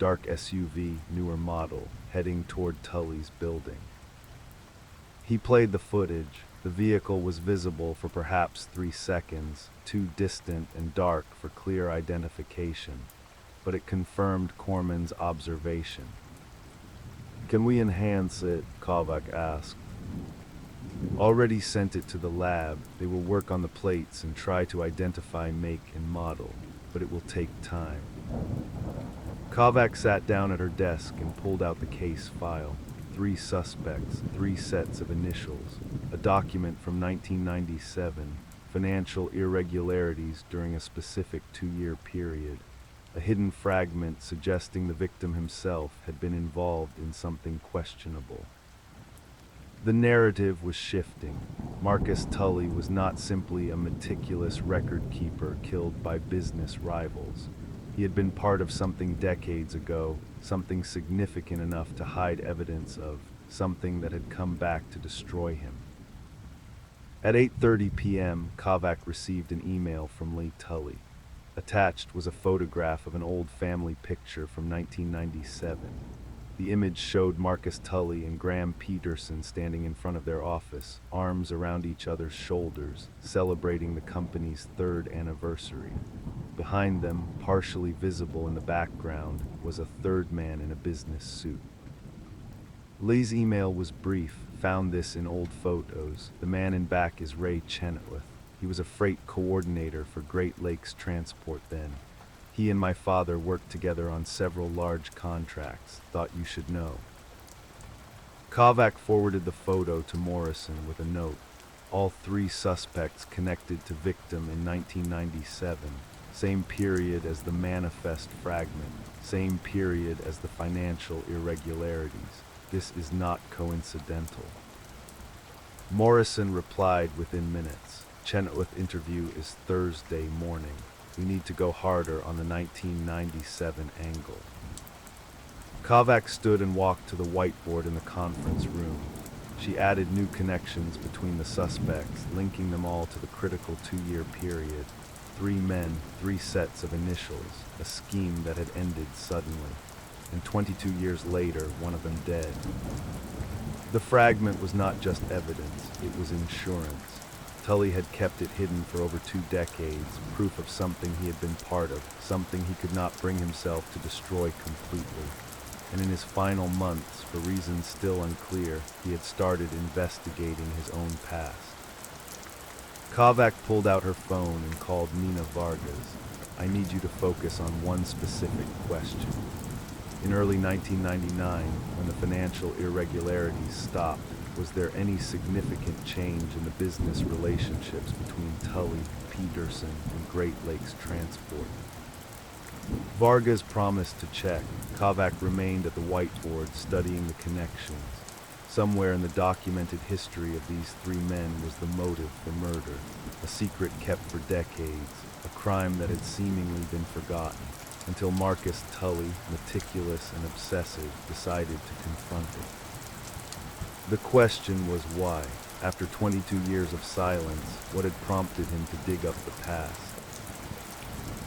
Dark SUV, newer model, heading toward Tully's building. He played the footage. The vehicle was visible for perhaps 3 seconds, too distant and dark for clear identification, but it confirmed Corman's observation. Can we enhance it? Kovac asked. Already sent it to the lab. They will work on the plates and try to identify make and model, but it will take time. Kovac sat down at her desk and pulled out the case file. 3 suspects, 3 sets of initials, a document from 1997, financial irregularities during a specific 2-year period, a hidden fragment suggesting the victim himself had been involved in something questionable. The narrative was shifting. Marcus Tully was not simply a meticulous record keeper killed by business rivals. He had been part of something decades ago, something significant enough to hide evidence of, something that had come back to destroy him. At 8:30 p.m., Kovac received an email from Lee Tully. Attached was a photograph of an old family picture from 1997. The image showed Marcus Tully and Graham Peterson standing in front of their office, arms around each other's shoulders, celebrating the company's 3rd anniversary. Behind them, partially visible in the background, was a 3rd man in a business suit. Lee's email was brief. Found this in old photos. The man in back is Ray Chenoweth. He was a freight coordinator for Great Lakes Transport then. He and my father worked together on several large contracts. Thought you should know. Kovac forwarded the photo to Morrison with a note. All 3 suspects connected to victim in 1997. Same period as the manifest fragment. Same period as the financial irregularities. This is not coincidental. Morrison replied within minutes. Chenoweth interview is Thursday morning. We need to go harder on the 1997 angle. Kovac stood and walked to the whiteboard in the conference room. She added new connections between the suspects, linking them all to the critical 2-year period. 3 men, 3 sets of initials, a scheme that had ended suddenly. And 22 years later, one of them dead. The fragment was not just evidence, it was insurance. Tully had kept it hidden for over 2 decades, proof of something he had been part of, something he could not bring himself to destroy completely. And in his final months, for reasons still unclear, he had started investigating his own past. Kovac pulled out her phone and called Nina Vargas. I need you to focus on one specific question. In early 1999, when the financial irregularities stopped, was there any significant change in the business relationships between Tully, Peterson, and Great Lakes Transport? Vargas promised to check. Kovac remained at the whiteboard studying the connections. Somewhere in the documented history of these 3 men was the motive for murder, a secret kept for decades, a crime that had seemingly been forgotten, until Marcus Tully, meticulous and obsessive, decided to confront it. The question was why. After 22 years of silence, what had prompted him to dig up the past?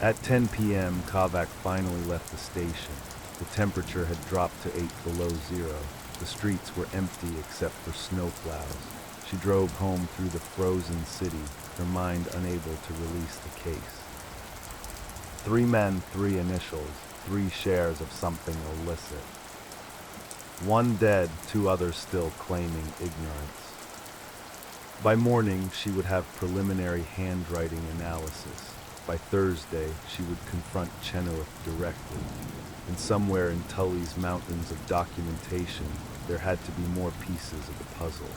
At 10 p.m., Kovac finally left the station. The temperature had dropped to 8 below zero. The streets were empty except for snowplows. She drove home through the frozen city, her mind unable to release the case. 3 men, 3 initials, 3 shares of something illicit. 1 dead, 2 others still claiming ignorance. By morning, she would have preliminary handwriting analysis. By Thursday, she would confront Chenoweth directly. And somewhere in Tully's mountains of documentation, there had to be more pieces of the puzzle.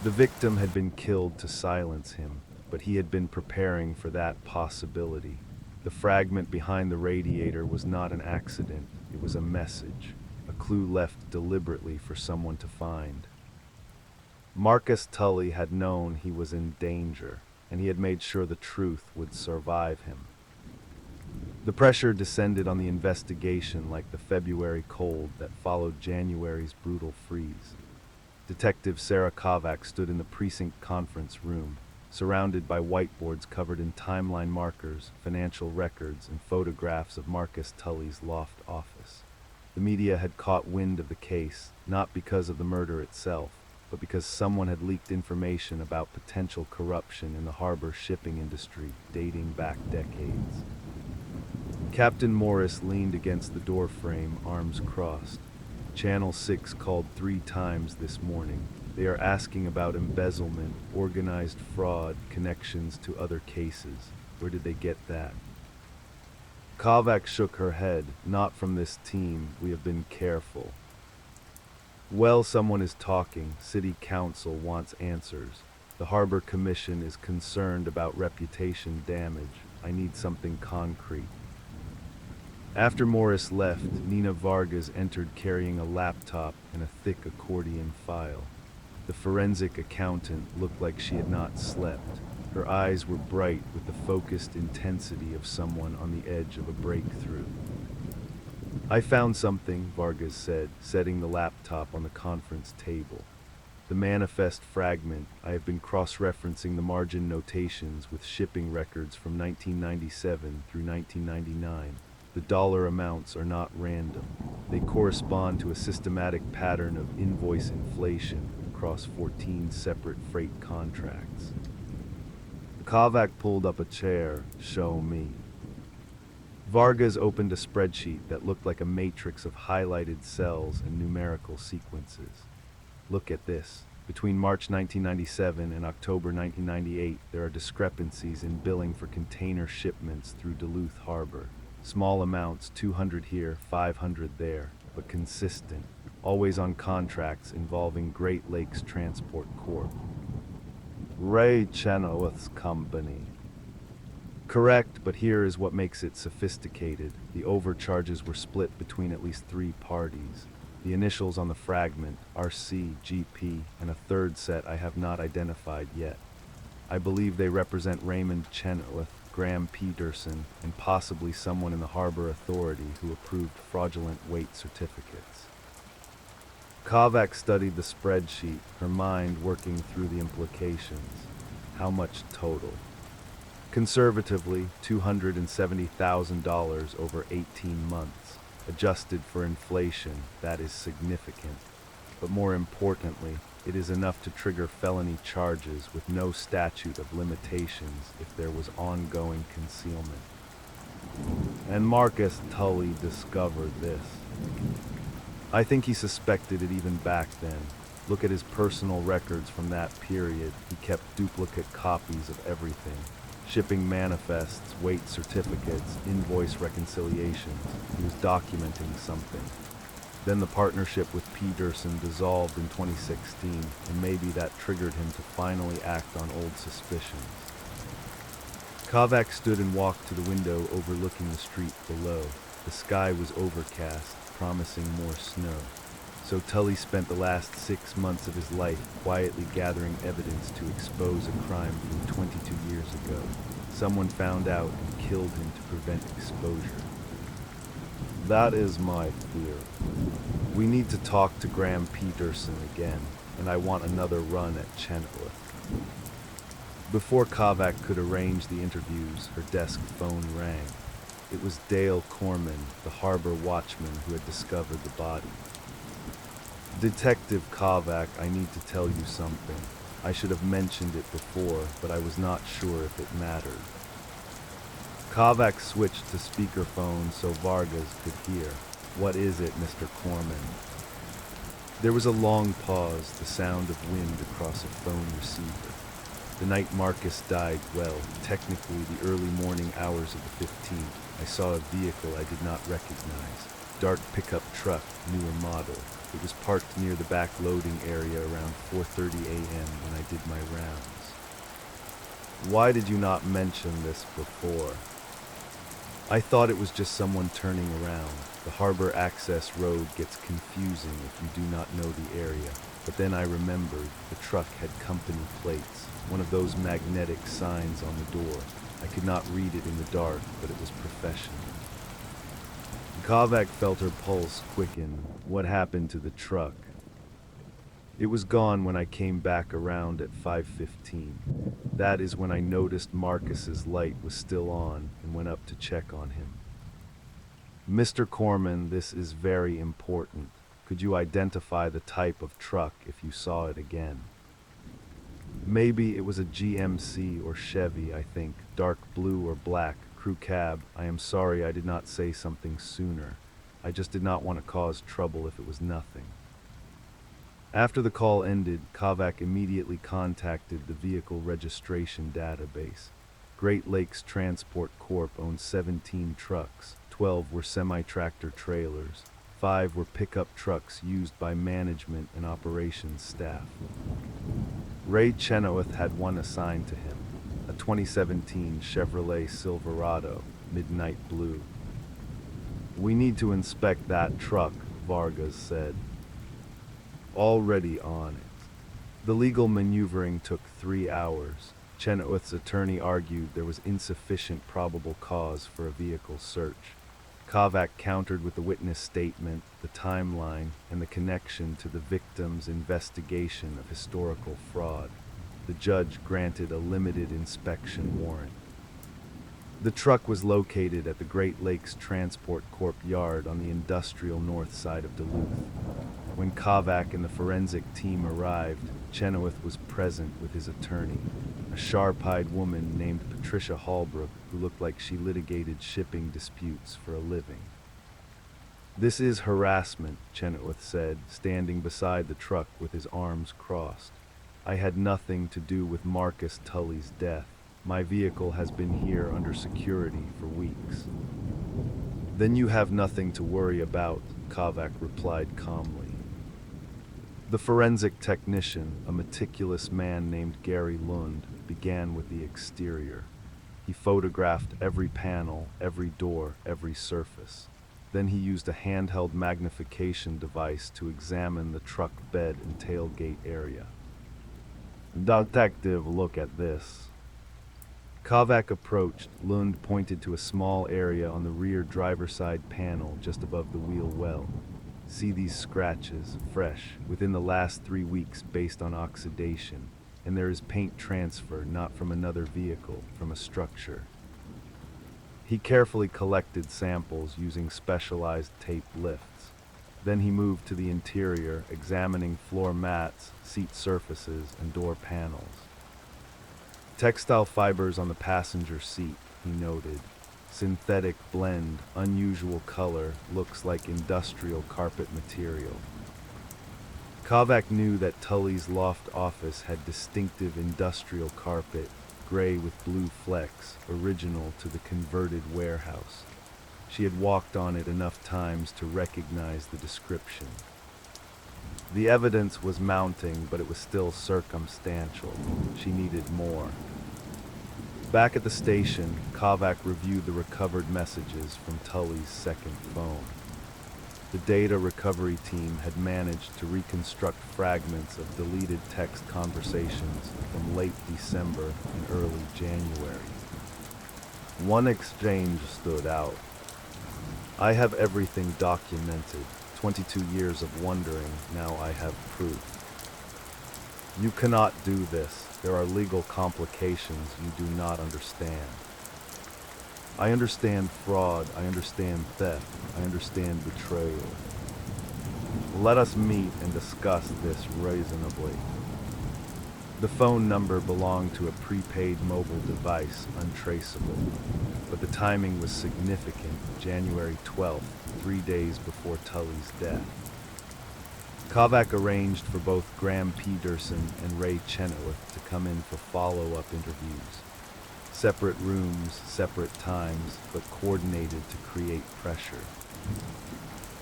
The victim had been killed to silence him, but he had been preparing for that possibility. The fragment behind the radiator was not an accident, it was a message, a clue left deliberately for someone to find. Marcus Tully had known he was in danger, and he had made sure the truth would survive him. The pressure descended on the investigation like the February cold that followed January's brutal freeze. Detective Sarah Kovac stood in the precinct conference room, surrounded by whiteboards covered in timeline markers, financial records, and photographs of Marcus Tully's loft office. The media had caught wind of the case, not because of the murder itself, but because someone had leaked information about potential corruption in the harbor shipping industry dating back decades. Captain Morris leaned against the doorframe, arms crossed. Channel 6 called 3 times this morning. They are asking about embezzlement, organized fraud, connections to other cases. Where did they get that? Kovac shook her head. Not from this team. We have been careful. Well, someone is talking. City Council wants answers. The Harbor Commission is concerned about reputation damage. I need something concrete. After Morris left, Nina Vargas entered carrying a laptop and a thick accordion file. The forensic accountant looked like she had not slept. Her eyes were bright with the focused intensity of someone on the edge of a breakthrough. I found something, Vargas said, setting the laptop on the conference table. The manifest fragment. I have been cross-referencing the margin notations with shipping records from 1997 through 1999. The dollar amounts are not random. They correspond to a systematic pattern of invoice inflation across 14 separate freight contracts. Kovac pulled up a chair. Show me. Vargas opened a spreadsheet that looked like a matrix of highlighted cells and numerical sequences. Look at this. Between March 1997 and October 1998, there are discrepancies in billing for container shipments through Duluth Harbor. Small amounts, 200 here, 500 there, but consistent. Always on contracts involving Great Lakes Transport Corp. Ray Chenoweth's company. Correct, but here is what makes it sophisticated. The overcharges were split between at least 3 parties. The initials on the fragment, RC, GP, and a third set I have not identified yet. I believe they represent Raymond Chenoweth, Graham Peterson, and possibly someone in the Harbor Authority who approved fraudulent weight certificates. Kovac studied the spreadsheet, her mind working through the implications. How much total? Conservatively, $270,000 over 18 months. Adjusted for inflation, that is significant. But more importantly, it is enough to trigger felony charges with no statute of limitations if there was ongoing concealment. And Marcus Tully discovered this. I think he suspected it even back then. Look at his personal records from that period. He kept duplicate copies of everything. Shipping manifests, weight certificates, invoice reconciliations. He was documenting something. Then the partnership with Peterson dissolved in 2016, and maybe that triggered him to finally act on old suspicions. Kovac stood and walked to the window overlooking the street below. The sky was overcast, promising more snow. So Tully spent the last 6 months of his life quietly gathering evidence to expose a crime from 22 years ago. Someone found out and killed him to prevent exposure. That is my fear. We need to talk to Graham Peterson again, and I want another run at Chenoweth. Before Kovac could arrange the interviews, her desk phone rang. It was Dale Corman, the harbor watchman who had discovered the body. Detective Kovac, I need to tell you something. I should have mentioned it before, but I was not sure if it mattered. Kovac switched to speakerphone so Vargas could hear. What is it, Mr. Corman? There was a long pause, the sound of wind across a phone receiver. The night Marcus died, well, technically the early morning hours of the 15th, I saw a vehicle I did not recognize. Dark pickup truck, newer model. It was parked near the back loading area around 4:30 a.m. when I did my rounds. Why did you not mention this before? I thought it was just someone turning around. The harbor access road gets confusing if you do not know the area. But then I remembered the truck had company plates, one of those magnetic signs on the door. I could not read it in the dark, but it was professional. Kovac felt her pulse quicken. What happened to the truck? It was gone when I came back around at 5:15. That is when I noticed Marcus's light was still on and went up to check on him. Mr. Corman, this is very important. Could you identify the type of truck if you saw it again? Maybe it was a GMC or Chevy, I think, dark blue or black, crew cab. I am sorry I did not say something sooner. I just did not want to cause trouble if it was nothing. After the call ended, Kovac immediately contacted the vehicle registration database. Great Lakes Transport Corp. owned 17 trucks. 12 were semi-tractor trailers. 5 were pickup trucks used by management and operations staff. Ray Chenoweth had one assigned to him, a 2017 Chevrolet Silverado, midnight blue. "We need to inspect that truck," Vargas said. "Already on it." The legal maneuvering took 3 hours. Chenoweth's attorney argued there was insufficient probable cause for a vehicle search. Kovac countered with the witness statement, the timeline, and the connection to the victim's investigation of historical fraud. The judge granted a limited inspection warrant. The truck was located at the Great Lakes Transport Corp. yard on the industrial north side of Duluth. When Kovac and the forensic team arrived, Chenoweth was present with his attorney, a sharp-eyed woman named Patricia Hallbrook, who looked like she litigated shipping disputes for a living. "This is harassment," Chenoweth said, standing beside the truck with his arms crossed. "I had nothing to do with Marcus Tully's death. My vehicle has been here under security for weeks." "Then you have nothing to worry about," Kovac replied calmly. The forensic technician, a meticulous man named Gary Lund, began with the exterior. He photographed every panel, every door, every surface. Then he used a handheld magnification device to examine the truck bed and tailgate area. "Detective, look at this." Kovac approached. Lund pointed to a small area on the rear driver's side panel just above the wheel well. "See these scratches, fresh, within the last 3 weeks based on oxidation, and there is paint transfer not from another vehicle, from a structure." He carefully collected samples using specialized tape lifts. Then he moved to the interior, examining floor mats, seat surfaces, and door panels. "Textile fibers on the passenger seat," he noted. "Synthetic blend, unusual color, looks like industrial carpet material." Kovac knew that Tully's loft office had distinctive industrial carpet, gray with blue flecks, original to the converted warehouse. She had walked on it enough times to recognize the description. The evidence was mounting, but it was still circumstantial. She needed more. Back at the station, Kovac reviewed the recovered messages from Tully's second phone. The data recovery team had managed to reconstruct fragments of deleted text conversations from late December and early January. One exchange stood out. "I have everything documented. 22 years of wondering, now I have proof." "You cannot do this. There are legal complications you do not understand." "I understand fraud, I understand theft, I understand betrayal. Let us meet and discuss this reasonably." The phone number belonged to a prepaid mobile device, untraceable, but the timing was significant, January 12th, 3 days before Tully's death. Kovac arranged for both Graham Peterson and Ray Chenoweth to come in for follow-up interviews. Separate rooms, separate times, but coordinated to create pressure.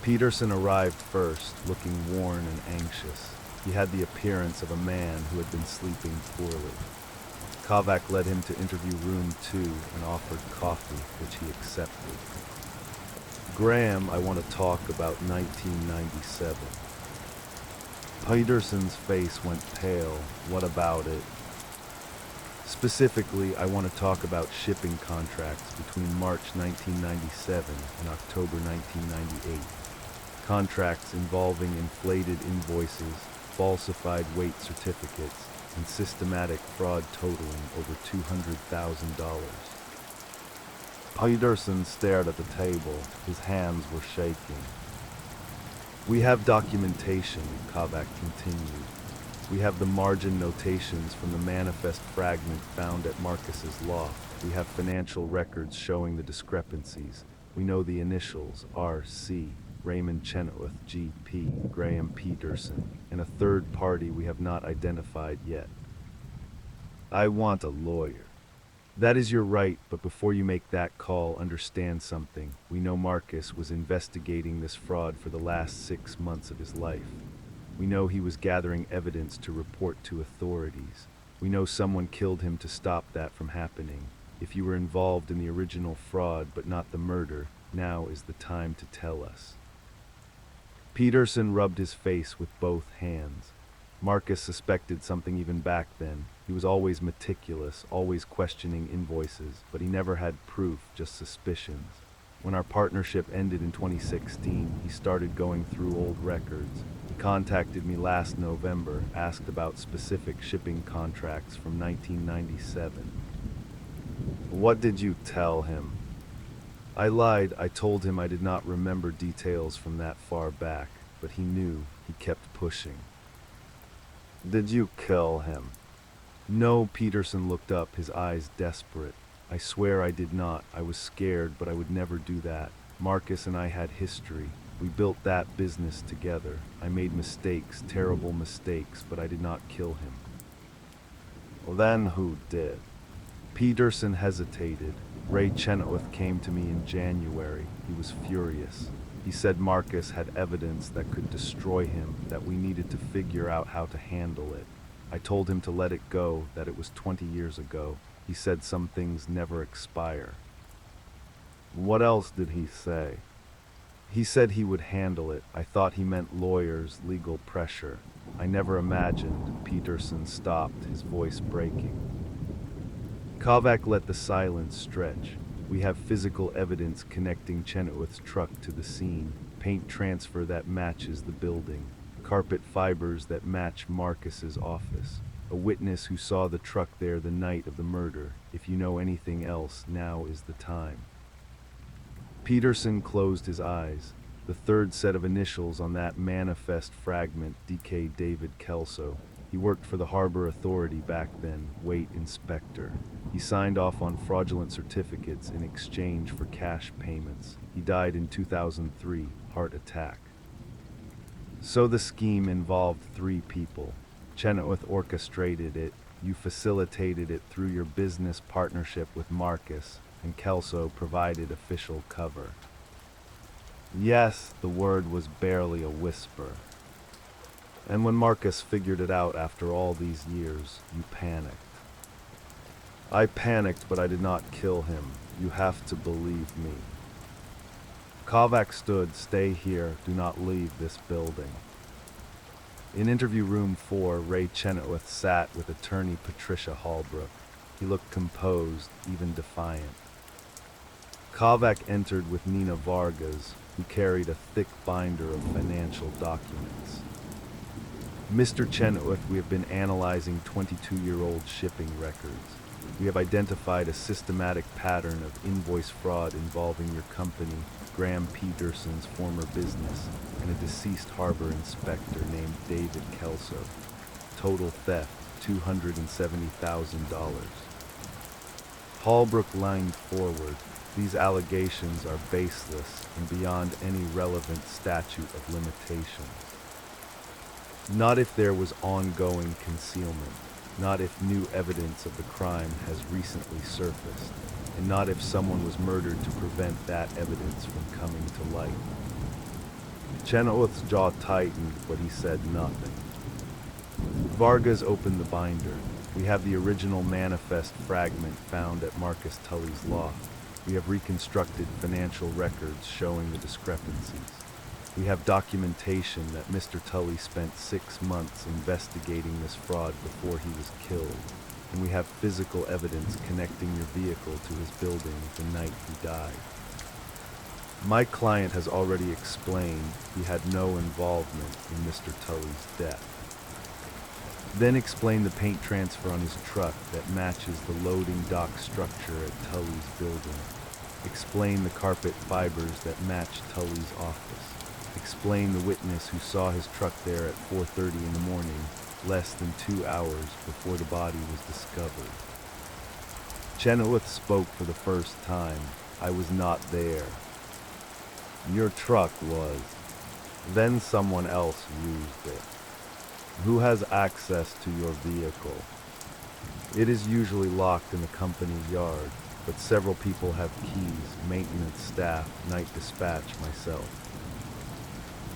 Peterson arrived first, looking worn and anxious. He had the appearance of a man who had been sleeping poorly. Kovac led him to interview room 2 and offered coffee, which he accepted. "Graham, I want to talk about 1997. Peterson's face went pale. "What about it?" "Specifically, I want to talk about shipping contracts between March 1997 and October 1998. Contracts involving inflated invoices, falsified weight certificates, and systematic fraud totaling over $200,000. Peterson stared at the table. His hands were shaking. "We have documentation," Kovac continued. "We have the margin notations from the manifest fragment found at Marcus's loft. We have financial records showing the discrepancies. We know the initials, R.C., Raymond Chenoweth, G.P., Graham Peterson, and a third party we have not identified yet." "I want a lawyer." That is your right, but before you make that call, understand something. We know Marcus was investigating this fraud for the last 6 months of his life. We know he was gathering evidence to report to authorities. We know someone killed him to stop that from happening. If you were involved in the original fraud but not the murder, now is the time to tell us. Peterson rubbed his face with both hands. Marcus suspected something even back then. He was always meticulous, always questioning invoices, but he never had proof, just suspicions. When our partnership ended in 2016, he started going through old records. He contacted me last November, asked about specific shipping contracts from 1997. What did you tell him? I lied. I told him I did not remember details from that far back, but he knew. He kept pushing. Did you kill him? No, Peterson looked up, his eyes desperate. I swear I did not. I was scared, but I would never do that. Marcus and I had history. We built that business together. I made mistakes, terrible mistakes, but I did not kill him. Well, then who did? Peterson hesitated. Ray Chenoweth came to me in January. He was furious. He said Marcus had evidence that could destroy him, that we needed to figure out how to handle it. I told him to let it go, that it was 20 years ago. He said some things never expire. What else did he say? He said he would handle it. I thought he meant lawyers, legal pressure. I never imagined. Peterson stopped, his voice breaking. Kovac let the silence stretch. We have physical evidence connecting Chenoweth's truck to the scene, paint transfer that matches the building, carpet fibers that match Marcus's office, a witness who saw the truck there the night of the murder. If you know anything else, now is the time. Peterson closed his eyes. The third set of initials on that manifest fragment, D.K. David Kelso. He worked for the Harbor Authority back then, weight inspector. He signed off on fraudulent certificates in exchange for cash payments. He died in 2003, heart attack. So the scheme involved 3 people. Chenoweth orchestrated it, you facilitated it through your business partnership with Marcus, and Kelso provided official cover. Yes, the word was barely a whisper. And when Marcus figured it out after all these years, you panicked. I panicked, but I did not kill him. You have to believe me. Kovac stood, stay here, do not leave this building. In interview room 4, Ray Chenoweth sat with attorney Patricia Hallbrook. He looked composed, even defiant. Kovac entered with Nina Vargas, who carried a thick binder of financial documents. Mr. Chenoweth, we have been analyzing 22-year-old shipping records. We have identified a systematic pattern of invoice fraud involving your company, Graham Peterson's former business, and a deceased harbor inspector named David Kelso. Total theft, $270,000. Hallbrook leaned forward. These allegations are baseless and beyond any relevant statute of limitations. Not if there was ongoing concealment, not if new evidence of the crime has recently surfaced, and not if someone was murdered to prevent that evidence from coming to light. Chenoweth's jaw tightened, but he said nothing. Vargas opened the binder. We have the original manifest fragment found at Marcus Tully's loft. We have reconstructed financial records showing the discrepancies. We have documentation that Mr. Tully spent 6 months investigating this fraud before he was killed, and we have physical evidence connecting your vehicle to his building the night he died. My client has already explained he had no involvement in Mr. Tully's death. Then explain the paint transfer on his truck that matches the loading dock structure at Tully's building. Explain the carpet fibers that match Tully's office. Explain the witness who saw his truck there at 4:30 in the morning, less than 2 hours before the body was discovered. Chenoweth spoke for the first time. I was not there. Your truck was. Then someone else used it. Who has access to your vehicle? It is usually locked in the company yard, but several people have keys, maintenance staff, night dispatch, myself.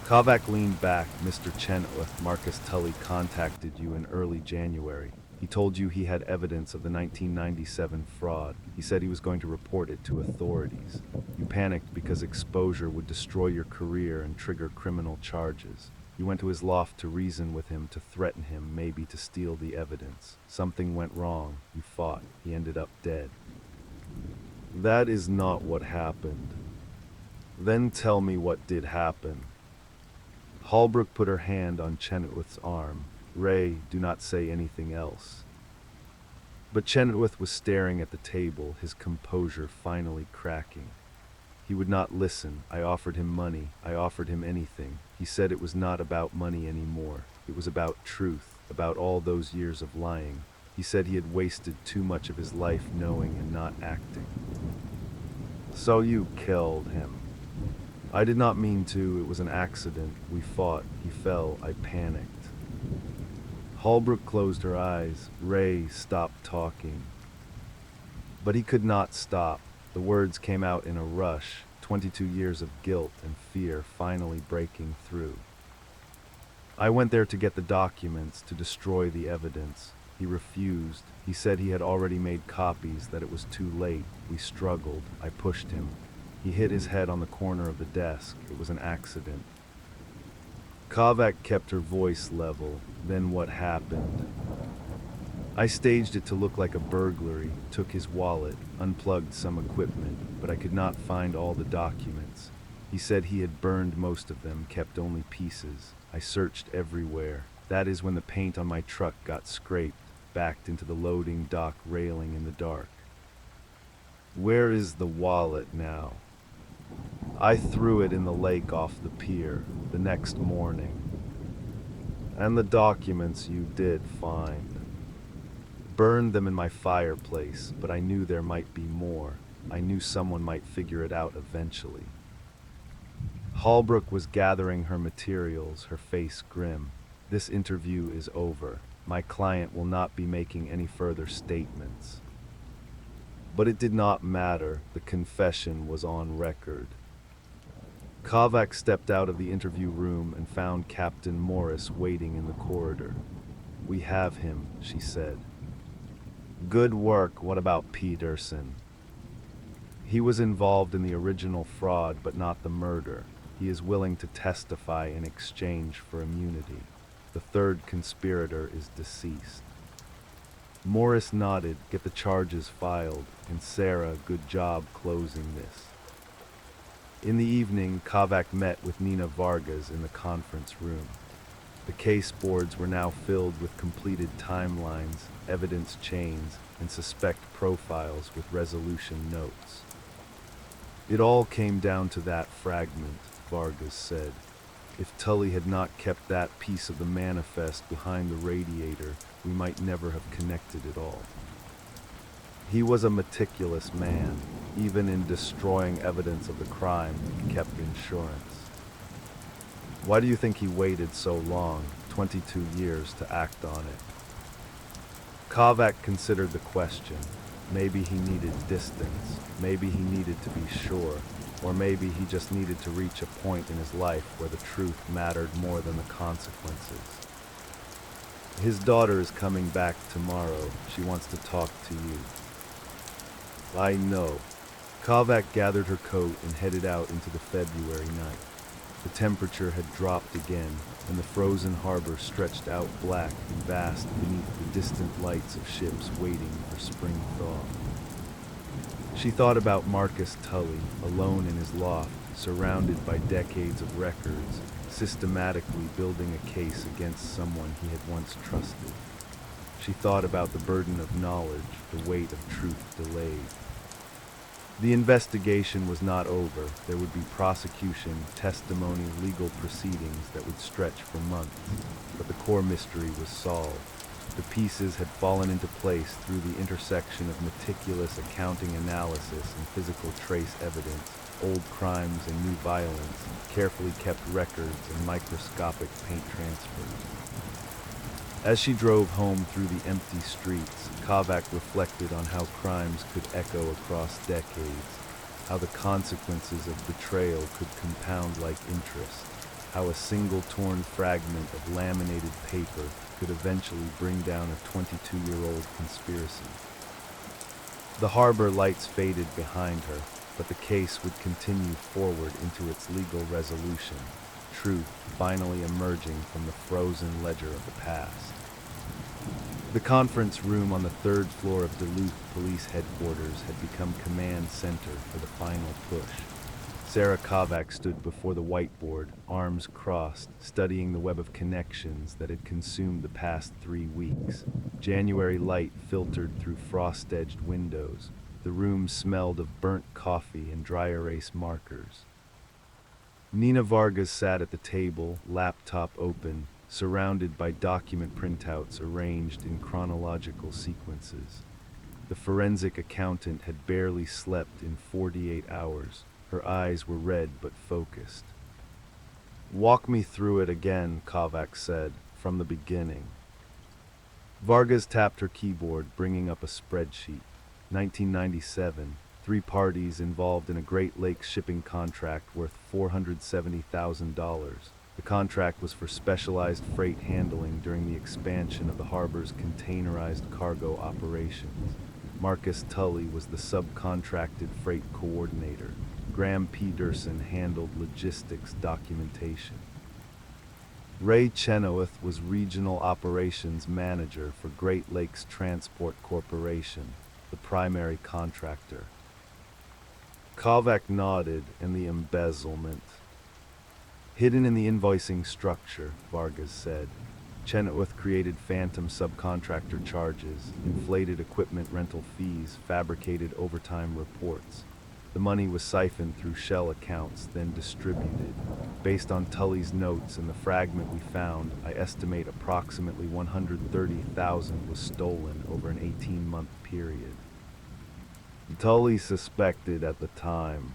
Kovac leaned back. Mr. Chenoweth, Marcus Tully contacted you in early January. He told you he had evidence of the 1997 fraud. He said he was going to report it to authorities. You panicked because exposure would destroy your career and trigger criminal charges. You went to his loft to reason with him, to threaten him, maybe to steal the evidence. Something went wrong. You fought. He ended up dead. That is not what happened. Then tell me what did happen. Holbrook put her hand on Chenoweth's arm. Ray, do not say anything else. But Chenoweth was staring at the table, his composure finally cracking. He would not listen. I offered him money. I offered him anything. He said it was not about money anymore. It was about truth, about all those years of lying. He said he had wasted too much of his life knowing and not acting. So you killed him. I did not mean to. It was an accident. We fought. He fell. I panicked. Holbrook closed her eyes. Ray stopped talking. But he could not stop. The words came out in a rush, 22 years of guilt and fear finally breaking through. I went there to get the documents, to destroy the evidence. He refused. He said he had already made copies, that it was too late. We struggled. I pushed him. He hit his head on the corner of the desk. It was an accident. Kovac kept her voice level. Then what happened? I staged it to look like a burglary, took his wallet, unplugged some equipment, but I could not find all the documents. He said he had burned most of them, kept only pieces. I searched everywhere. That is when the paint on my truck got scraped, backed into the loading dock railing in the dark. Where is the wallet now? I threw it in the lake off the pier the next morning. And the documents you did find. Burned them in my fireplace, but I knew there might be more. I knew someone might figure it out eventually. Holbrook was gathering her materials, her face grim. This interview is over. My client will not be making any further statements. But it did not matter. The confession was on record. Kovac stepped out of the interview room and found Captain Morris waiting in the corridor. We have him, she said. Good work. What about Peterson? He was involved in the original fraud, but not the murder. He is willing to testify in exchange for immunity. The third conspirator is deceased. Morris nodded. Get the charges filed. And Sarah, good job closing this. In the evening, Kovac met with Nina Vargas in the conference room. The case boards were now filled with completed timelines, evidence chains, and suspect profiles with resolution notes. It all came down to that fragment, Vargas said. If Tully had not kept that piece of the manifest behind the radiator, we might never have connected it all. He was a meticulous man. Even in destroying evidence of the crime, he kept insurance. Why do you think he waited so long, 22 years, to act on it? Kovac considered the question. Maybe he needed distance. Maybe he needed to be sure. Or maybe he just needed to reach a point in his life where the truth mattered more than the consequences. His daughter is coming back tomorrow. She wants to talk to you. I know. Kovac gathered her coat and headed out into the February night. The temperature had dropped again, and the frozen harbor stretched out black and vast beneath the distant lights of ships waiting for spring thaw. She thought about Marcus Tully, alone in his loft, surrounded by decades of records, systematically building a case against someone he had once trusted. She thought about the burden of knowledge, the weight of truth delayed. The investigation was not over. There would be prosecution, testimony, legal proceedings that would stretch for months. But the core mystery was solved. The pieces had fallen into place through the intersection of meticulous accounting analysis and physical trace evidence, old crimes and new violence, carefully kept records and microscopic paint transfers. As she drove home through the empty streets, Kovac reflected on how crimes could echo across decades, how the consequences of betrayal could compound like interest, how a single torn fragment of laminated paper could eventually bring down a 22-year-old conspiracy. The harbor lights faded behind her, but the case would continue forward into its legal resolution, truth finally emerging from the frozen ledger of the past. The conference room on the third floor of Duluth Police Headquarters had become command center for the final push. Sarah Kovac stood before the whiteboard, arms crossed, studying the web of connections that had consumed the past 3 weeks. January light filtered through frost-edged windows. The room smelled of burnt coffee and dry erase markers. Nina Vargas sat at the table, laptop open, surrounded by document printouts arranged in chronological sequences. The forensic accountant had barely slept in 48 hours. Her eyes were red but focused. "Walk me through it again," Kovac said, "from the beginning." Vargas tapped her keyboard, bringing up a spreadsheet. 1997, 3 parties involved in a Great Lakes shipping contract worth $470,000. The contract was for specialized freight handling during the expansion of the harbor's containerized cargo operations. Marcus Tully was the subcontracted freight coordinator. Graham Peterson handled logistics documentation. Ray Chenoweth was regional operations manager for Great Lakes Transport Corporation, the primary contractor. Kovac nodded, and the embezzlement. Hidden in the invoicing structure, Vargas said. Chenoweth created phantom subcontractor charges, inflated equipment rental fees, fabricated overtime reports. The money was siphoned through shell accounts, then distributed. Based on Tully's notes and the fragment we found, I estimate approximately $130,000 was stolen over an 18-month period. Tully suspected at the time.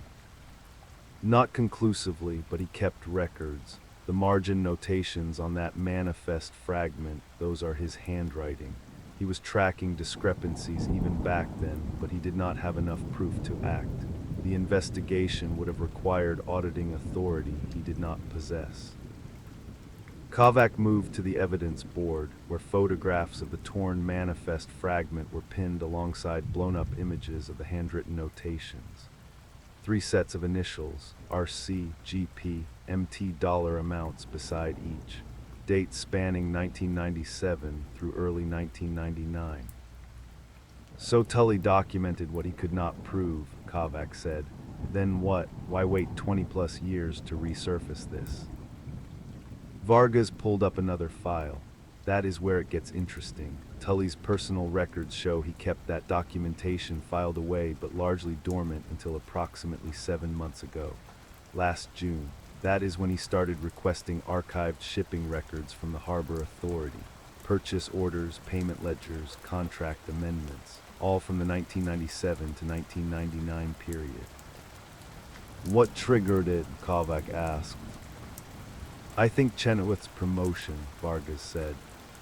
Not conclusively, but he kept records. The margin notations on that manifest fragment, those are his handwriting. He was tracking discrepancies even back then, but he did not have enough proof to act. The investigation would have required auditing authority he did not possess. Kovac moved to the evidence board, where photographs of the torn manifest fragment were pinned alongside blown-up images of the handwritten notations. 3 sets of initials, RC, GP, MT dollar amounts beside each. Dates spanning 1997 through early 1999. So Tully documented what he could not prove, Kovac said. Then what? Why wait 20-plus years to resurface this? Vargas pulled up another file. That is where it gets interesting. Tully's personal records show he kept that documentation filed away but largely dormant until approximately 7 months ago. Last June, that is when he started requesting archived shipping records from the Harbor Authority. Purchase orders, payment ledgers, contract amendments, all from the 1997 to 1999 period. What triggered it? Kovac asked. I think Chenoweth's promotion, Vargas said.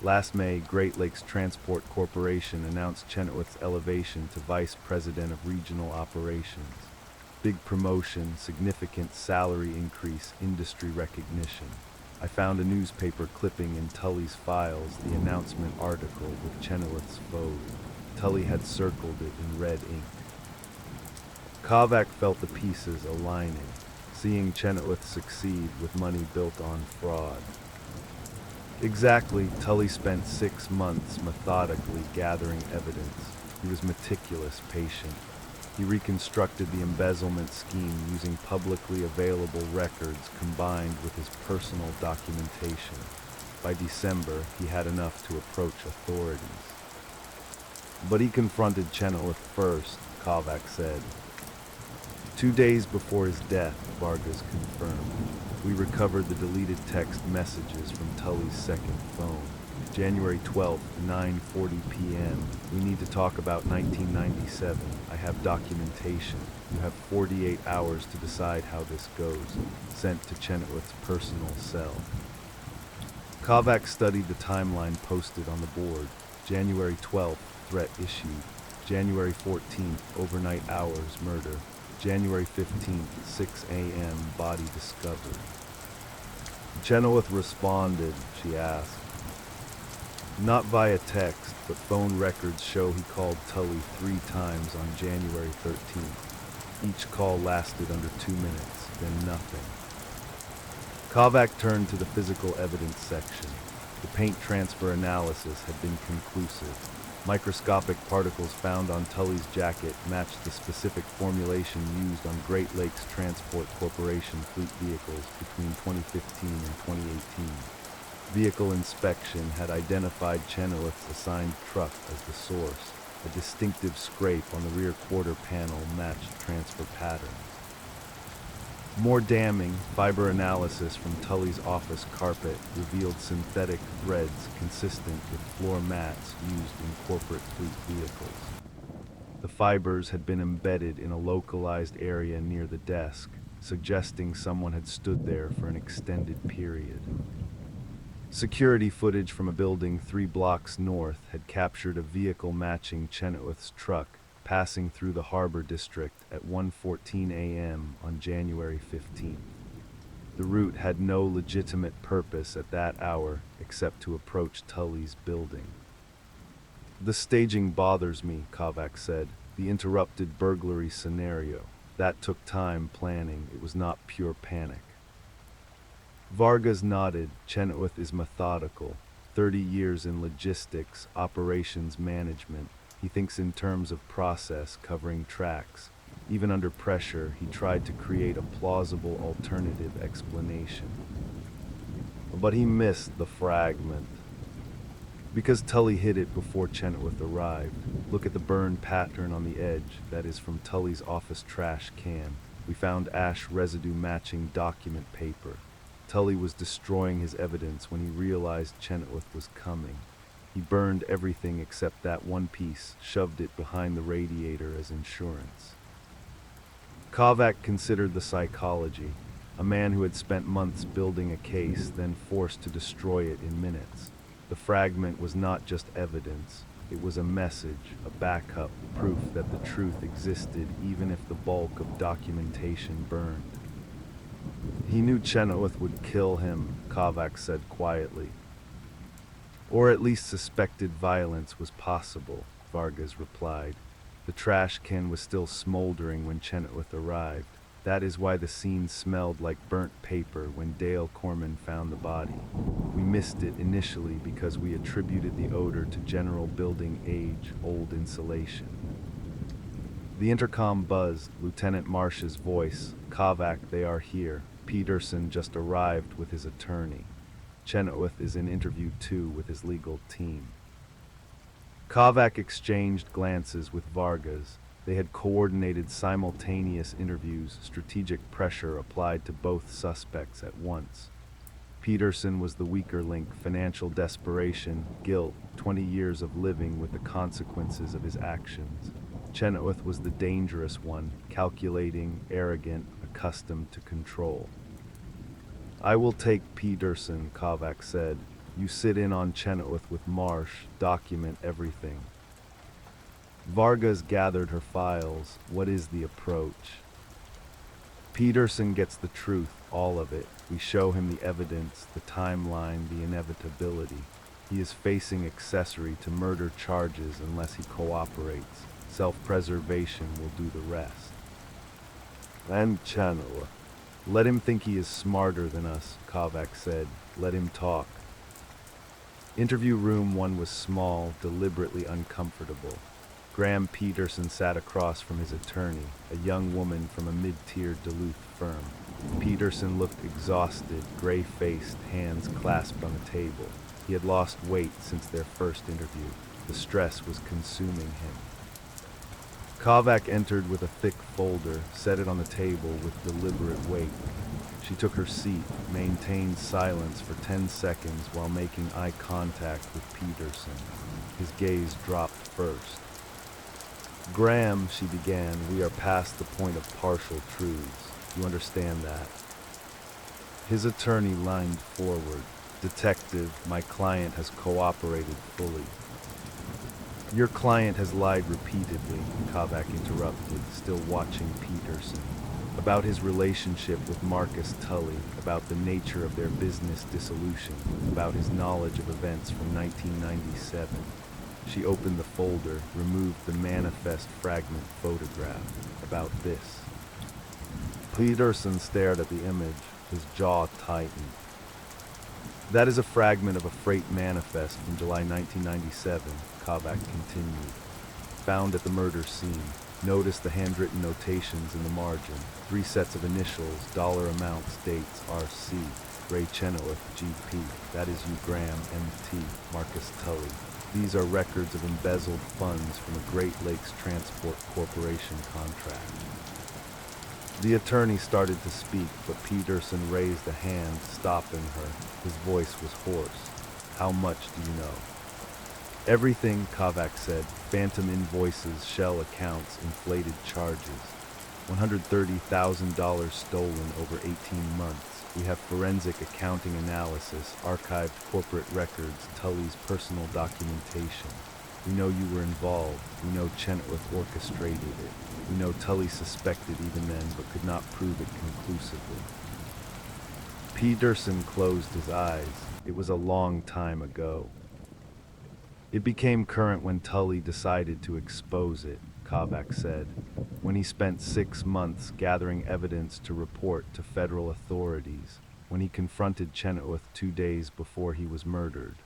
Last May, Great Lakes Transport Corporation announced Chenoweth's elevation to Vice President of Regional Operations. Big promotion, significant salary increase, industry recognition. I found a newspaper clipping in Tully's files, the announcement article with Chenoweth's photo. Tully had circled it in red ink. Kovac felt the pieces aligning, seeing Chenoweth succeed with money built on fraud. Exactly, Tully spent 6 months methodically gathering evidence. He was meticulous, patient. He reconstructed the embezzlement scheme using publicly available records combined with his personal documentation. By December, he had enough to approach authorities. But he confronted Chenoweth first, Kovac said. 2 days before his death, Vargas confirmed. We recovered the deleted text messages from Tully's second phone. January 12th, 9:40 p.m. We need to talk about 1997. I have documentation. You have 48 hours to decide how this goes. Sent to Chenoweth's personal cell. Kovac studied the timeline posted on the board. January 12th, threat issued. January 14th, overnight hours, murder. January 15th, 6 a.m., body discovered. Chenoweth responded, she asked. Not via text, but phone records show he called Tully 3 times on January 13th. Each call lasted under 2 minutes, then nothing. Kovac turned to the physical evidence section. The paint transfer analysis had been conclusive. Microscopic particles found on Tully's jacket matched the specific formulation used on Great Lakes Transport Corporation fleet vehicles between 2015 and 2018. Vehicle inspection had identified Chenoweth's assigned truck as the source. A distinctive scrape on the rear quarter panel matched transfer patterns. More damning, fiber analysis from Tully's office carpet revealed synthetic threads consistent with floor mats used in corporate fleet vehicles. The fibers had been embedded in a localized area near the desk, suggesting someone had stood there for an extended period. Security footage from a building 3 blocks north had captured a vehicle matching Chenoweth's truck passing through the Harbor District at 1:14 a.m. on January 15th. The route had no legitimate purpose at that hour except to approach Tully's building. The staging bothers me, Kovac said. The interrupted burglary scenario. That took time planning. It was not pure panic. Vargas nodded. Chenoweth is methodical. 30 years in logistics, operations management. He thinks in terms of process, covering tracks. Even under pressure, he tried to create a plausible alternative explanation. But he missed the fragment. Because Tully hid it before Chenoweth arrived. Look at the burn pattern on the edge, that is from Tully's office trash can. We found ash residue matching document paper. Tully was destroying his evidence when he realized Chenoweth was coming. He burned everything except that one piece, shoved it behind the radiator as insurance. Kovac considered the psychology. A man who had spent months building a case, then forced to destroy it in minutes. The fragment was not just evidence. It was a message, a backup, proof that the truth existed even if the bulk of documentation burned. He knew Chenoweth would kill him, Kovac said quietly. Or at least suspected violence was possible, Vargas replied. The trash can was still smoldering when Chenoweth arrived. That is why the scene smelled like burnt paper when Dale Corman found the body. We missed it initially because we attributed the odor to general building age, old insulation. The intercom buzzed, Lieutenant Marsh's voice. Kovac, they are here. Peterson just arrived with his attorney. Chenoweth is in interview 2 with his legal team. Kovac exchanged glances with Vargas. They had coordinated simultaneous interviews. Strategic pressure applied to both suspects at once. Peterson was the weaker link, financial desperation, guilt, 20 years of living with the consequences of his actions. Chenoweth was the dangerous one, calculating, arrogant, accustomed to control. I will take Peterson, Kovac said. You sit in on Chenoweth with Marsh, document everything. Vargas gathered her files. What is the approach? Peterson gets the truth, all of it. We show him the evidence, the timeline, the inevitability. He is facing accessory to murder charges unless he cooperates. Self-preservation will do the rest. And Chenoweth. Let him think he is smarter than us, Kovac said. Let him talk. Interview room 1 was small, deliberately uncomfortable. Graham Peterson sat across from his attorney, a young woman from a mid-tier Duluth firm. Peterson looked exhausted, gray-faced, hands clasped on the table. He had lost weight since their first interview. The stress was consuming him. Kovac entered with a thick folder, set it on the table with deliberate weight. She took her seat, maintained silence for 10 seconds while making eye contact with Peterson. His gaze dropped first. Graham, she began, we are past the point of partial truths. You understand that? His attorney leaned forward. Detective, my client has cooperated fully. Your client has lied repeatedly, Kovac interrupted, still watching Peterson. About his relationship with Marcus Tully, about the nature of their business dissolution, about his knowledge of events from 1997. She opened the folder, removed the manifest fragment photograph. About this. Peterson stared at the image, his jaw tightened. That is a fragment of a freight manifest from July 1997, Kovac continued. Found at the murder scene. Notice the handwritten notations in the margin. 3 sets of initials, dollar amounts, dates, RC. Ray Chenoweth, GP. That is U. Graham, MT. Marcus Tully. These are records of embezzled funds from a Great Lakes Transport Corporation contract. The attorney started to speak, but Peterson raised a hand, stopping her. His voice was hoarse. How much do you know? Everything, Kovac said. Phantom invoices, shell accounts, inflated charges. $130,000 stolen over 18 months. We have forensic accounting analysis, archived corporate records, Tully's personal documentation. We know you were involved. We know Chenoweth orchestrated it. We know Tully suspected even then, but could not prove it conclusively. Peterson closed his eyes. It was a long time ago. It became current when Tully decided to expose it, Kovac said, when he spent 6 months gathering evidence to report to federal authorities, when he confronted Chenoweth 2 days before he was murdered.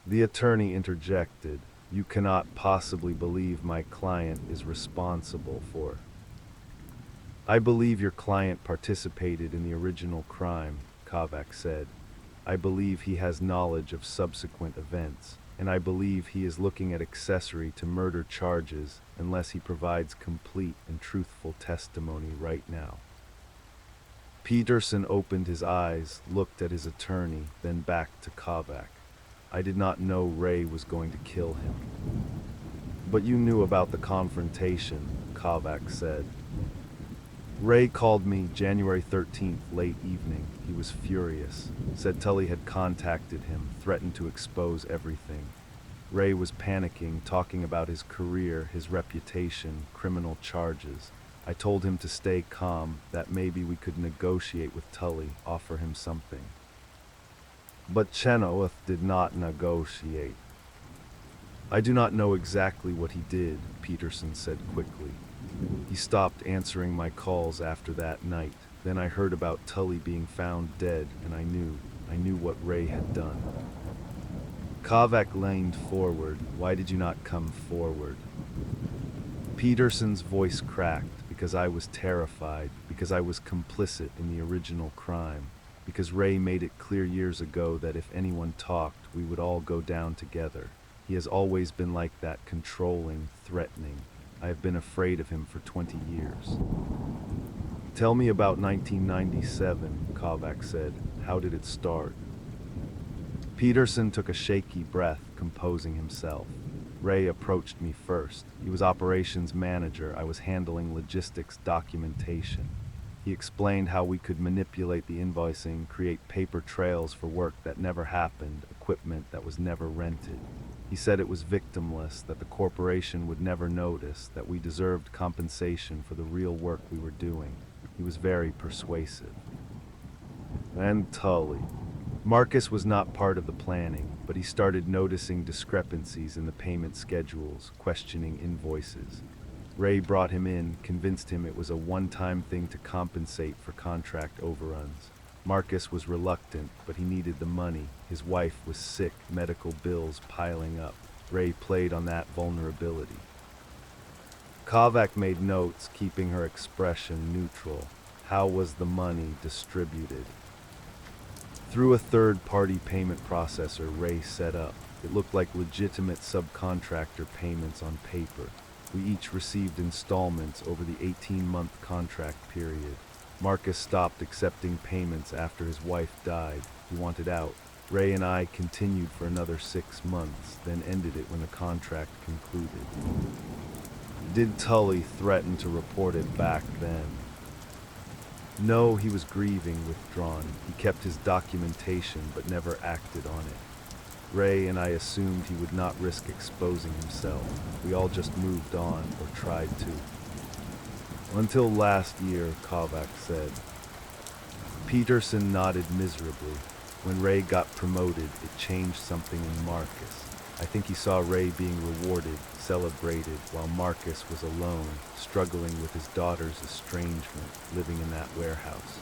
The attorney interjected. You cannot possibly believe my client is responsible for. I believe your client participated in the original crime, Kovac said. I believe he has knowledge of subsequent events, and I believe he is looking at accessory to murder charges unless he provides complete and truthful testimony right now. Peterson opened his eyes, looked at his attorney, then back to Kovac. I did not know Ray was going to kill him. But you knew about the confrontation, Kovac said. Ray called me January 13th, late evening. He was furious. Said Tully had contacted him, threatened to expose everything. Ray was panicking, talking about his career, his reputation, criminal charges. I told him to stay calm, that maybe we could negotiate with Tully, offer him something. But Chenoweth did not negotiate. I do not know exactly what he did, Peterson said quickly. He stopped answering my calls after that night. Then I heard about Tully being found dead, and I knew what Ray had done. Kovac leaned forward. Why did you not come forward? Peterson's voice cracked, because I was terrified, because I was complicit in the original crime, because Ray made it clear years ago that if anyone talked, we would all go down together. He has always been like that, controlling, threatening. I have been afraid of him for 20 years. Tell me about 1997, Kovac said. How did it start? Peterson took a shaky breath, composing himself. Ray approached me first. He was operations manager. I was handling logistics documentation. He explained how we could manipulate the invoicing, create paper trails for work that never happened, equipment that was never rented. He said it was victimless, that the corporation would never notice, that we deserved compensation for the real work we were doing. He was very persuasive. And Tully. Marcus was not part of the planning, but he started noticing discrepancies in the payment schedules, questioning invoices. Ray brought him in, convinced him it was a one-time thing to compensate for contract overruns. Marcus was reluctant, but he needed the money. His wife was sick, medical bills piling up. Ray played on that vulnerability. Kovac made notes, keeping her expression neutral. How was the money distributed? Through a third-party payment processor Ray set up. It looked like legitimate subcontractor payments on paper. We each received installments over the 18-month contract period. Marcus stopped accepting payments after his wife died. He wanted out. Ray and I continued for another 6 months, then ended it when the contract concluded. Did Tully threaten to report it back then? No, he was grieving, withdrawn. He kept his documentation but never acted on it. Ray and I assumed he would not risk exposing himself. We all just moved on, or tried to. Until last year, Kovac said. Peterson nodded miserably. When Ray got promoted, it changed something in Marcus. I think he saw Ray being rewarded, celebrated, while Marcus was alone, struggling with his daughter's estrangement, living in that warehouse.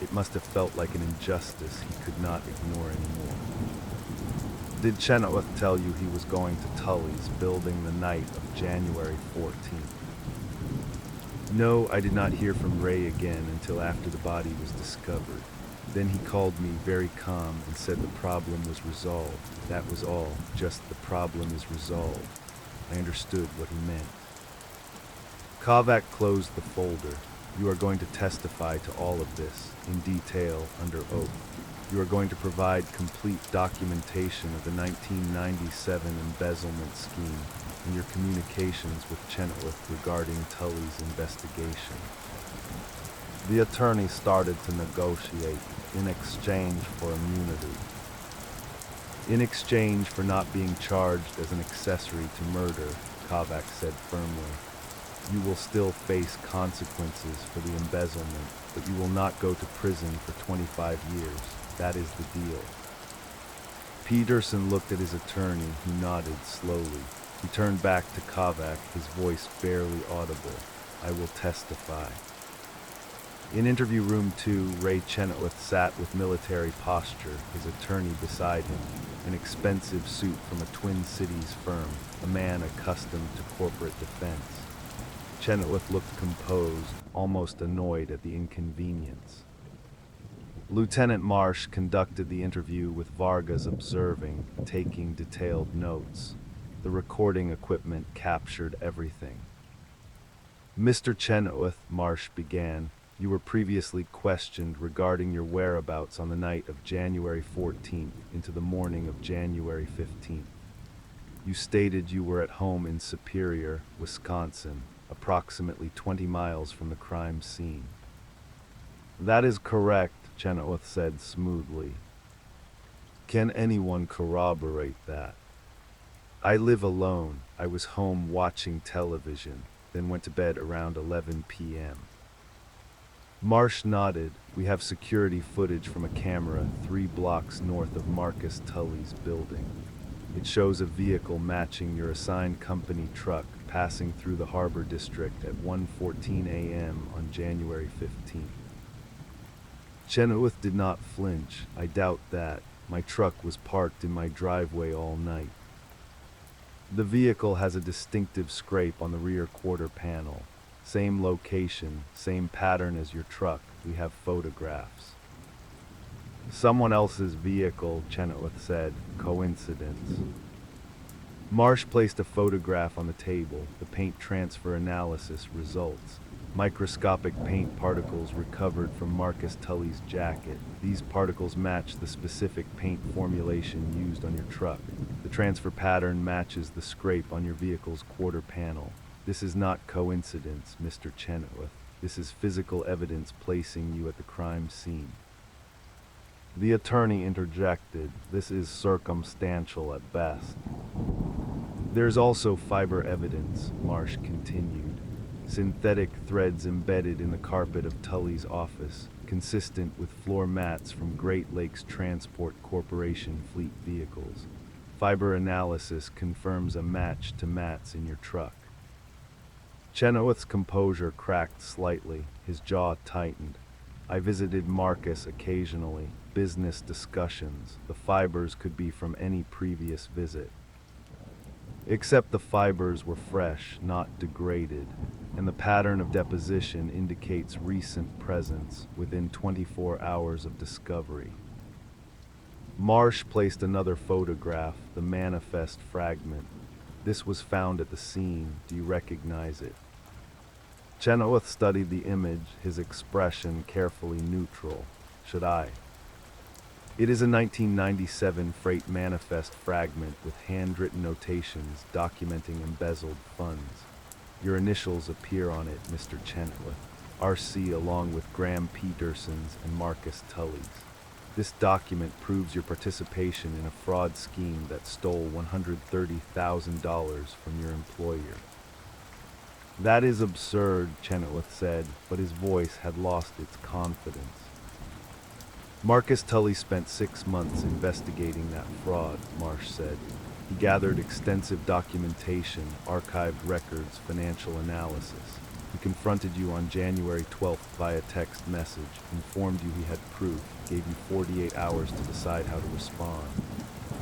It must have felt like an injustice he could not ignore anymore. Did Chenoweth tell you he was going to Tully's building the night of January 14th? No, I did not hear from Ray again until after the body was discovered. Then he called me very calm and said the problem was resolved. That was all, just the problem is resolved. I understood what he meant. Kovac closed the folder. You are going to testify to all of this, in detail, under oath. You are going to provide complete documentation of the 1997 embezzlement scheme and your communications with Chenoweth regarding Tully's investigation. The attorney started to negotiate in exchange for immunity. In exchange for not being charged as an accessory to murder, Kovac said firmly. You will still face consequences for the embezzlement, but you will not go to prison for 25 years. That is the deal. Peterson looked at his attorney, who nodded slowly. He turned back to Kovac, his voice barely audible. I will testify. In interview room 2, Ray Chenoweth sat with military posture, his attorney beside him, an expensive suit from a Twin Cities firm, a man accustomed to corporate defense. Chenoweth looked composed, almost annoyed at the inconvenience. Lieutenant Marsh conducted the interview with Vargas observing, taking detailed notes. The recording equipment captured everything. Mr. Chenoweth, Marsh began, you were previously questioned regarding your whereabouts on the night of January 14th into the morning of January 15th. You stated you were at home in Superior, Wisconsin, approximately 20 miles from the crime scene. That is correct, Chenoweth said smoothly. Can anyone corroborate that? I live alone. I was home watching television, then went to bed around 11 p.m. Marsh nodded. We have security footage from a camera 3 blocks north of Marcus Tully's building. It shows a vehicle matching your assigned company truck passing through the Harbor District at 1:14 a.m. on January 15th. Chenoweth did not flinch. I doubt that. My truck was parked in my driveway all night. The vehicle has a distinctive scrape on the rear quarter panel. Same location, same pattern as your truck. We have photographs. Someone else's vehicle, Chenoweth said. Coincidence. Marsh placed a photograph on the table. The paint transfer analysis results. Microscopic paint particles recovered from Marcus Tully's jacket. These particles match the specific paint formulation used on your truck. The transfer pattern matches the scrape on your vehicle's quarter panel. This is not coincidence, Mr. Chenoweth. This is physical evidence placing you at the crime scene. The attorney interjected. This is circumstantial at best. There's also fiber evidence, Marsh continued. Synthetic threads embedded in the carpet of Tully's office, consistent with floor mats from Great Lakes Transport Corporation fleet vehicles. Fiber analysis confirms a match to mats in your truck. Chenoweth's composure cracked slightly, his jaw tightened. I visited Marcus occasionally, business discussions. The fibers could be from any previous visit. Except the fibers were fresh, not degraded, and the pattern of deposition indicates recent presence within 24 hours of discovery. Marsh placed another photograph, the manifest fragment. This was found at the scene. Do you recognize it? Chenoweth studied the image, his expression carefully neutral. Should I? It is a 1997 freight manifest fragment with handwritten notations documenting embezzled funds. Your initials appear on it, Mr. Chenoweth. RC, along with Graham Peterson's and Marcus Tully's. This document proves your participation in a fraud scheme that stole $130,000 from your employer. That is absurd, Chenoweth said, but his voice had lost its confidence. Marcus Tully spent 6 months investigating that fraud, Marsh said. He gathered extensive documentation, archived records, financial analysis. He confronted you on January 12th via text message, informed you he had proof, gave you 48 hours to decide how to respond.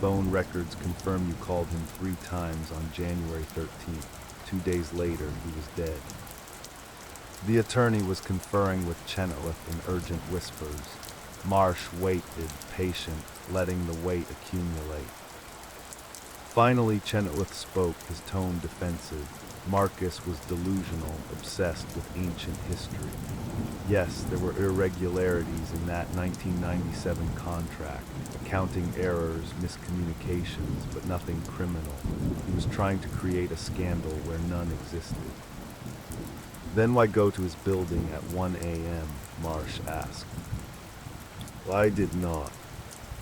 Phone records confirm you called him 3 times on January 13th. 2 days later, he was dead. The attorney was conferring with Chenoweth in urgent whispers. Marsh waited, patient, letting the weight accumulate. Finally, Chenoweth spoke, his tone defensive. Marcus was delusional, obsessed with ancient history. Yes, there were irregularities in that 1997 contract, accounting errors, miscommunications, but nothing criminal. He was trying to create a scandal where none existed. Then why go to his building at 1 a.m., Marsh asked. I did not.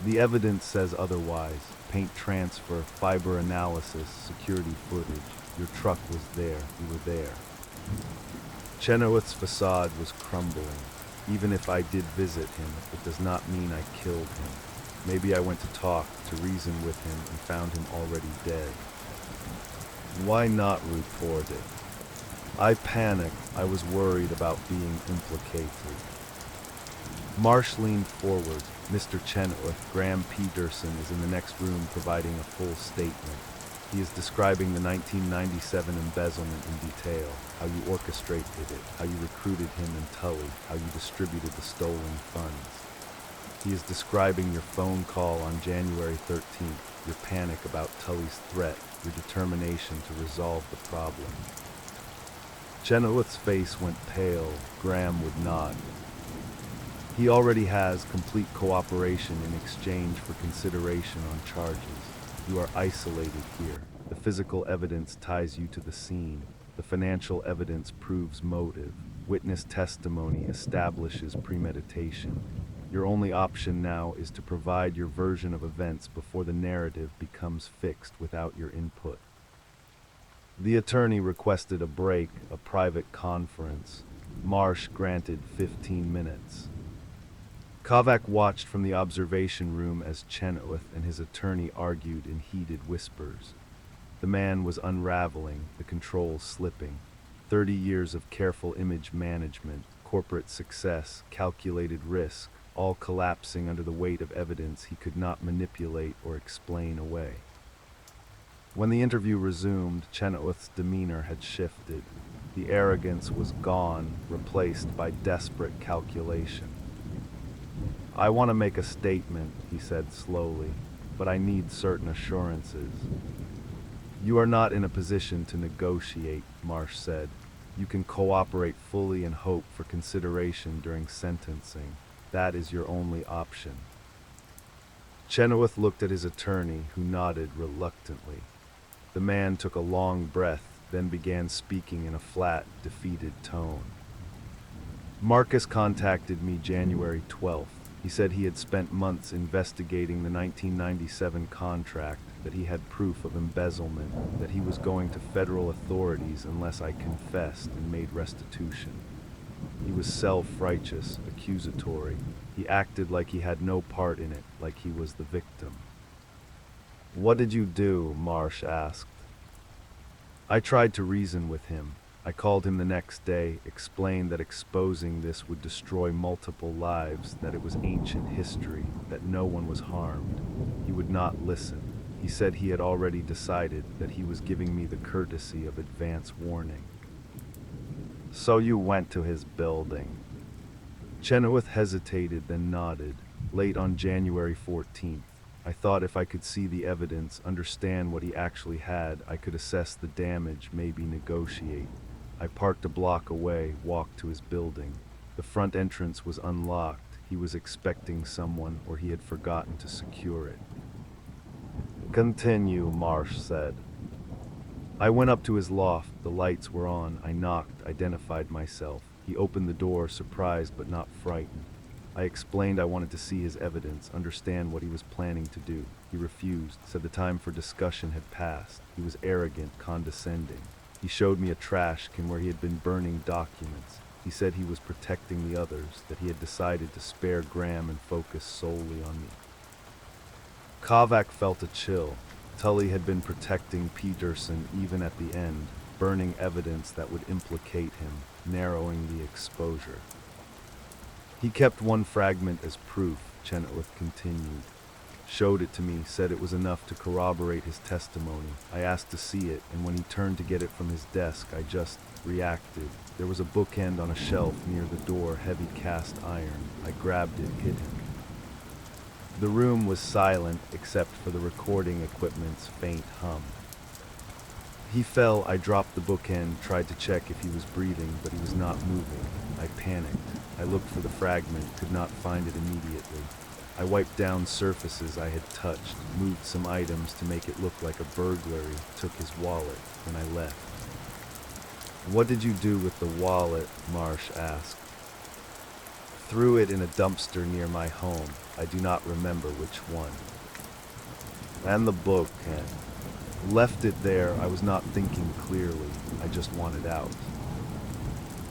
The evidence says otherwise. Paint transfer, fiber analysis, security footage. Your truck was there. You were there. Chenoweth's facade was crumbling. Even if I did visit him, it does not mean I killed him. Maybe I went to talk, to reason with him, and found him already dead. Why not report it? I panicked. I was worried about being implicated. Marsh leaned forward. Mr. Chenoweth, Graham Peterson is in the next room providing a full statement. He is describing the 1997 embezzlement in detail, how you orchestrated it, how you recruited him and Tully, how you distributed the stolen funds. He is describing your phone call on January 13th, your panic about Tully's threat, your determination to resolve the problem. Chenoweth's face went pale. Graham would nod. He already has complete cooperation in exchange for consideration on charges. You are isolated here. The physical evidence ties you to the scene. The financial evidence proves motive. Witness testimony establishes premeditation. Your only option now is to provide your version of events before the narrative becomes fixed without your input. The attorney requested a break, a private conference. Marsh granted 15 minutes. Kovac watched from the observation room as Chenoweth and his attorney argued in heated whispers. The man was unraveling, the controls slipping. 30 years of careful image management, corporate success, calculated risk, all collapsing under the weight of evidence he could not manipulate or explain away. When the interview resumed, Chenoweth's demeanor had shifted. The arrogance was gone, replaced by desperate calculation. I want to make a statement, he said slowly, but I need certain assurances. You are not in a position to negotiate, Marsh said. You can cooperate fully and hope for consideration during sentencing. That is your only option. Chenoweth looked at his attorney, who nodded reluctantly. The man took a long breath, then began speaking in a flat, defeated tone. Marcus contacted me January 12th. He said he had spent months investigating the 1997 contract, that he had proof of embezzlement, that he was going to federal authorities unless I confessed and made restitution. He was self-righteous, accusatory. He acted like he had no part in it, like he was the victim. What did you do? Marsh asked. I tried to reason with him. I called him the next day, explained that exposing this would destroy multiple lives, that it was ancient history, that no one was harmed. He would not listen. He said he had already decided, that he was giving me the courtesy of advance warning. So you went to his building. Chenoweth hesitated, then nodded. Late on January 14th. I thought if I could see the evidence, understand what he actually had, I could assess the damage, maybe negotiate. I parked a block away, walked to his building. The front entrance was unlocked. He was expecting someone, or he had forgotten to secure it. Continue, Marsh said. I went up to his loft. The lights were on. I knocked, identified myself. He opened the door, surprised but not frightened. I explained I wanted to see his evidence, understand what he was planning to do. He refused, said the time for discussion had passed. He was arrogant, condescending. He showed me a trash can where he had been burning documents. He said he was protecting the others, that he had decided to spare Graham and focus solely on me. Kovac felt a chill. Tully had been protecting Peterson even at the end, burning evidence that would implicate him, narrowing the exposure. He kept one fragment as proof, Chenoweth continued. Showed it to me, said it was enough to corroborate his testimony. I asked to see it, and when he turned to get it from his desk, I just reacted. There was a bookend on a shelf near the door, heavy cast iron. I grabbed it, hit him. The room was silent except for the recording equipment's faint hum. He fell, I dropped the bookend, tried to check if he was breathing, but he was not moving. I panicked. I looked for the fragment, could not find it immediately. I wiped down surfaces I had touched, moved some items to make it look like a burglary, took his wallet, and I left. "What did you do with the wallet?" Marsh asked. "Threw it in a dumpster near my home. I do not remember which one." "And the book, Left it there. I was not thinking clearly. I just wanted out."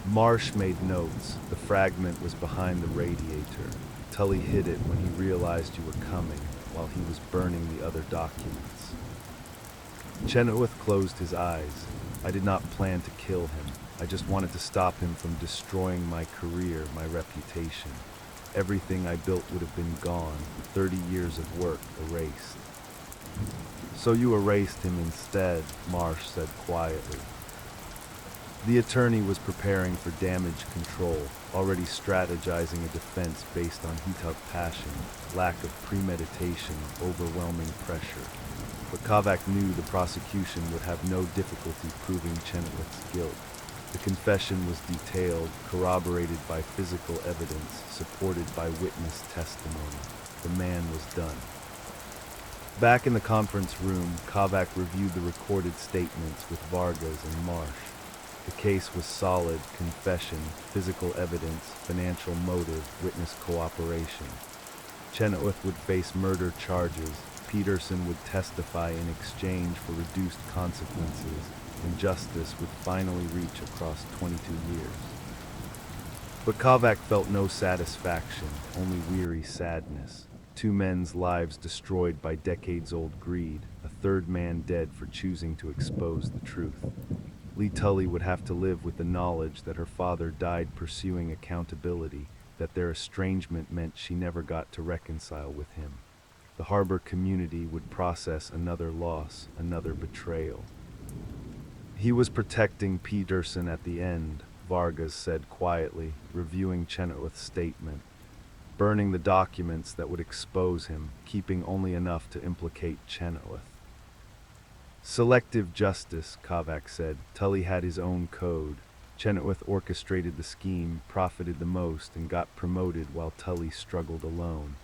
Marsh made notes. The fragment was behind the radiator. Tully hid it when he realized you were coming, while he was burning the other documents. Chenoweth closed his eyes. I did not plan to kill him. I just wanted to stop him from destroying my career, my reputation. Everything I built would have been gone, 30 years of work erased. "So you erased him instead," Marsh said quietly. The attorney was preparing for damage control, already strategizing a defense based on heat of passion, lack of premeditation, overwhelming pressure. But Kovac knew the prosecution would have no difficulty proving Chenoweth's guilt. The confession was detailed, corroborated by physical evidence, supported by witness testimony. The man was done. Back in the conference room, Kovac reviewed the recorded statements with Vargas and Marsh. The case was solid: confession, physical evidence, financial motive, witness cooperation. Chenoweth would face murder charges. Peterson would testify in exchange for reduced consequences, and justice would finally reach across 22 years. But Kovac felt no satisfaction, only weary sadness. 2 men's lives destroyed by decades-old greed, a 3rd man dead for choosing to expose the truth. Lee Tully would have to live with the knowledge that her father died pursuing accountability, that their estrangement meant she never got to reconcile with him. The harbor community would process another loss, another betrayal. "He was protecting Peterson at the end," Vargas said quietly, reviewing Chenoweth's statement. "Burning the documents that would expose him, keeping only enough to implicate Chenoweth." "Selective justice," Kovac said. "Tully had his own code. Chenoweth orchestrated the scheme, profited the most, and got promoted while Tully struggled alone.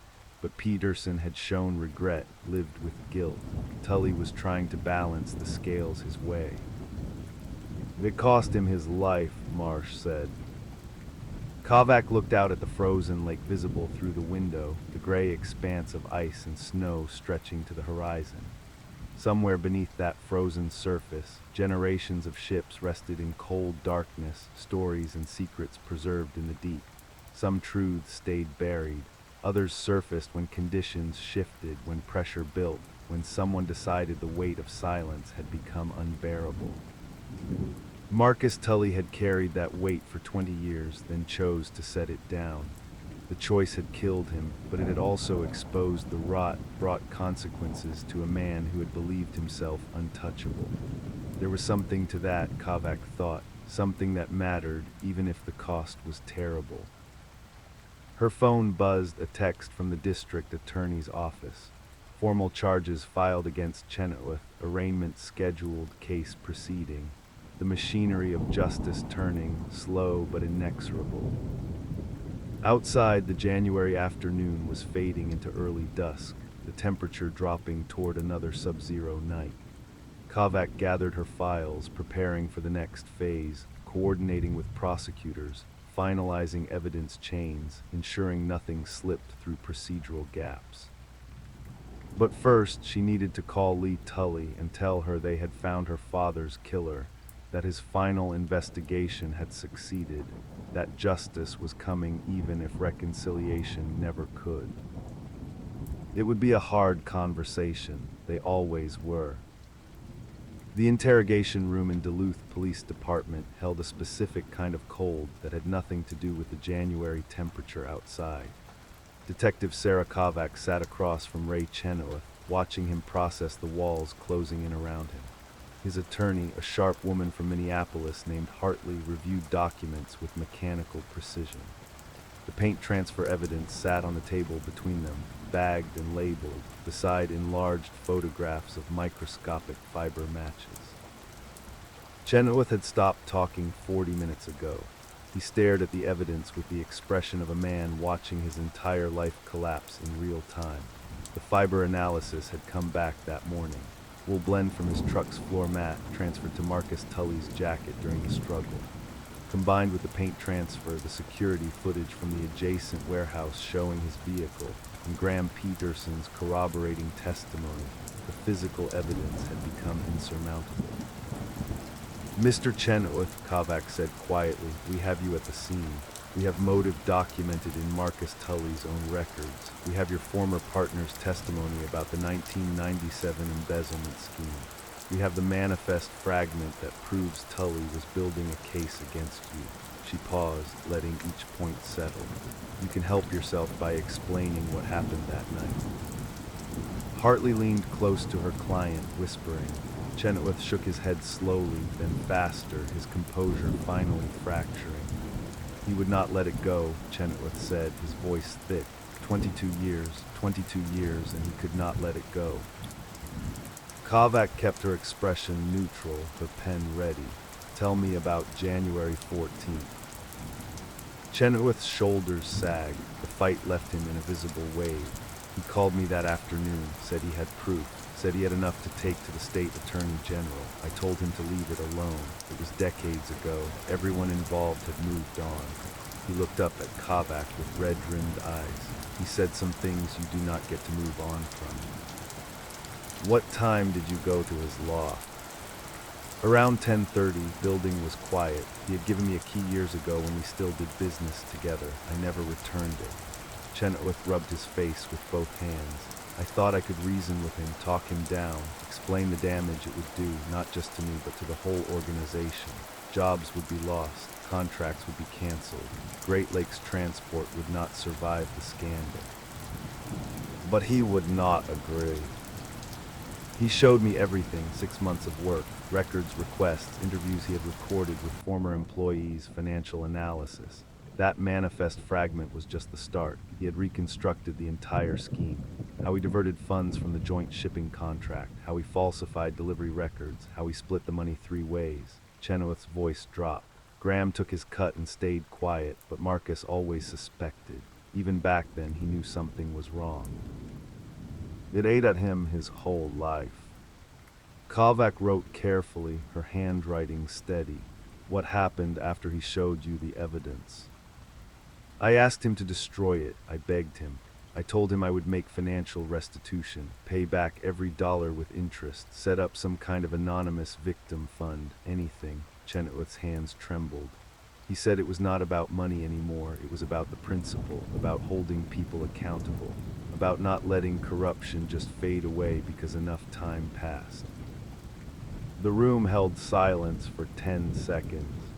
But Peterson had shown regret, lived with guilt. Tully was trying to balance the scales his way." "It cost him his life," Marsh said. Kovac looked out at the frozen lake visible through the window, the gray expanse of ice and snow stretching to the horizon. Somewhere beneath that frozen surface, generations of ships rested in cold darkness, stories and secrets preserved in the deep. Some truths stayed buried. Others surfaced when conditions shifted, when pressure built, when someone decided the weight of silence had become unbearable. Marcus Tully had carried that weight for 20 years, then chose to set it down. The choice had killed him, but it had also exposed the rot, brought consequences to a man who had believed himself untouchable. There was something to that, Kovac thought, something that mattered, even if the cost was terrible. Her phone buzzed, a text from the district attorney's office. Formal charges filed against Chenoweth, arraignment scheduled, case proceeding. The machinery of justice turning, slow but inexorable. Outside, the January afternoon was fading into early dusk, the temperature dropping toward another sub-zero night. Kovac gathered her files, preparing for the next phase, coordinating with prosecutors, finalizing evidence chains, ensuring nothing slipped through procedural gaps. But first, she needed to call Lee Tully and tell her they had found her father's killer, that his final investigation had succeeded, that justice was coming even if reconciliation never could. It would be a hard conversation, they always were. The interrogation room in Duluth Police Department held a specific kind of cold that had nothing to do with the January temperature outside. Detective Sarah Kovac sat across from Ray Chenoweth, watching him process the walls closing in around him. His attorney, a sharp woman from Minneapolis named Hartley, reviewed documents with mechanical precision. The paint transfer evidence sat on the table between them, bagged and labeled, beside enlarged photographs of microscopic fiber matches. Chenoweth had stopped talking 40 minutes ago. He stared at the evidence with the expression of a man watching his entire life collapse in real time. The fiber analysis had come back that morning. Wool blend from his truck's floor mat transferred to Marcus Tully's jacket during the struggle. Combined with the paint transfer, the security footage from the adjacent warehouse showing his vehicle, and Graham Peterson's corroborating testimony, the physical evidence had become insurmountable. Mr. Chenoweth, Kovac said quietly, we have you at the scene. We have motive documented in Marcus Tully's own records. We have your former partner's testimony about the 1997 embezzlement scheme. We have the manifest fragment that proves Tully was building a case against you. She paused, letting each point settle. You can help yourself by explaining what happened that night. Hartley leaned close to her client, whispering. Chenoweth shook his head slowly, then faster, his composure finally fracturing. He would not let it go, Chenoweth said, his voice thick. 22 years, and he could not let it go. Kovac kept her expression neutral, her pen ready. Tell me about January 14th. Chenoweth's shoulders sagged. The fight left him in a visible wave. He called me that afternoon, said he had proof, said he had enough to take to the state attorney general. I told him to leave it alone. It was decades ago. Everyone involved had moved on. He looked up at Kovac with red-rimmed eyes. He said some things you do not get to move on from. What time did you go to his loft? Around 10:30, building was quiet. He had given me a key years ago when we still did business together. I never returned it. Chenoweth rubbed his face with both hands. I thought I could reason with him, talk him down, explain the damage it would do, not just to me, but to the whole organization. Jobs would be lost, contracts would be canceled. Great Lakes Transport would not survive the scandal. But he would not agree. He showed me everything, 6 months of work, records, requests, interviews he had recorded with former employees, financial analysis. That manifest fragment was just the start. He had reconstructed the entire scheme. How he diverted funds from the joint shipping contract, how he falsified delivery records, how he split the money 3 ways. Chenoweth's voice dropped. Graham took his cut and stayed quiet, but Marcus always suspected. Even back then, he knew something was wrong. It ate at him his whole life. Kovac wrote carefully, her handwriting steady. What happened after he showed you the evidence? I asked him to destroy it. I begged him. I told him I would make financial restitution, pay back every dollar with interest, set up some kind of anonymous victim fund, anything. Chenoweth's hands trembled. He said it was not about money anymore. It was about the principle, about holding people accountable, about not letting corruption just fade away because enough time passed. The room held silence for 10 seconds.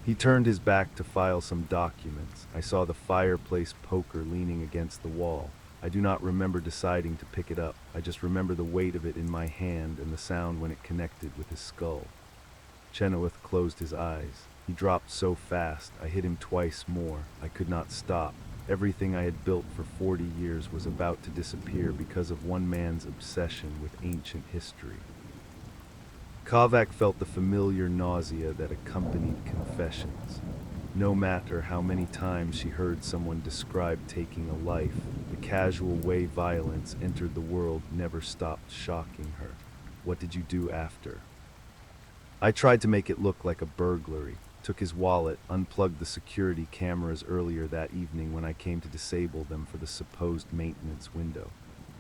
He turned his back to file some documents. I saw the fireplace poker leaning against the wall. I do not remember deciding to pick it up. I just remember the weight of it in my hand and the sound when it connected with his skull. Chenoweth closed his eyes. He dropped so fast, I hit him twice more. I could not stop. Everything I had built for 40 years was about to disappear because of one man's obsession with ancient history. Kovac felt the familiar nausea that accompanied confessions. No matter how many times she heard someone describe taking a life, the casual way violence entered the world never stopped shocking her. What did you do after? I tried to make it look like a burglary. took his wallet, unplugged the security cameras earlier that evening when I came to disable them for the supposed maintenance window.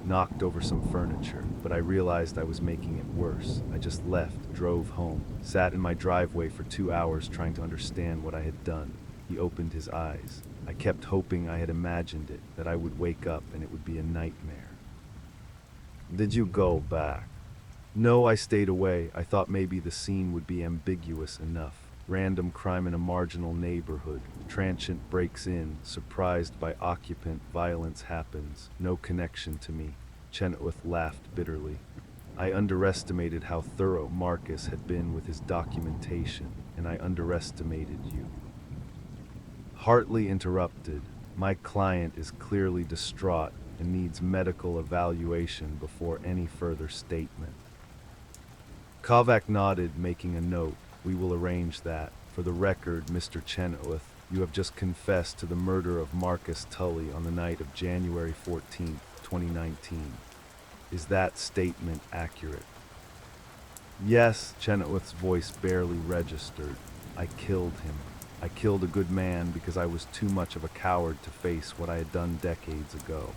Knocked over some furniture, but I realized I was making it worse. I just left, drove home, sat in my driveway for 2 hours trying to understand what I had done. He opened his eyes. I kept hoping I had imagined it, that I would wake up and it would be a nightmare. Did you go back? No, I stayed away. I thought maybe the scene would be ambiguous enough. Random crime in a marginal neighborhood. Transient breaks in, surprised by occupant, violence happens. No connection to me. Chenoweth laughed bitterly. I underestimated how thorough Marcus had been with his documentation, and I underestimated you. Hartley interrupted. My client is clearly distraught and needs medical evaluation before any further statement. Kovac nodded, making a note. We will arrange that. For the record, Mr. Chenoweth, you have just confessed to the murder of Marcus Tully on the night of January 14th, 2019. Is that statement accurate? Yes, Chenoweth's voice barely registered. I killed him. I killed a good man because I was too much of a coward to face what I had done decades ago.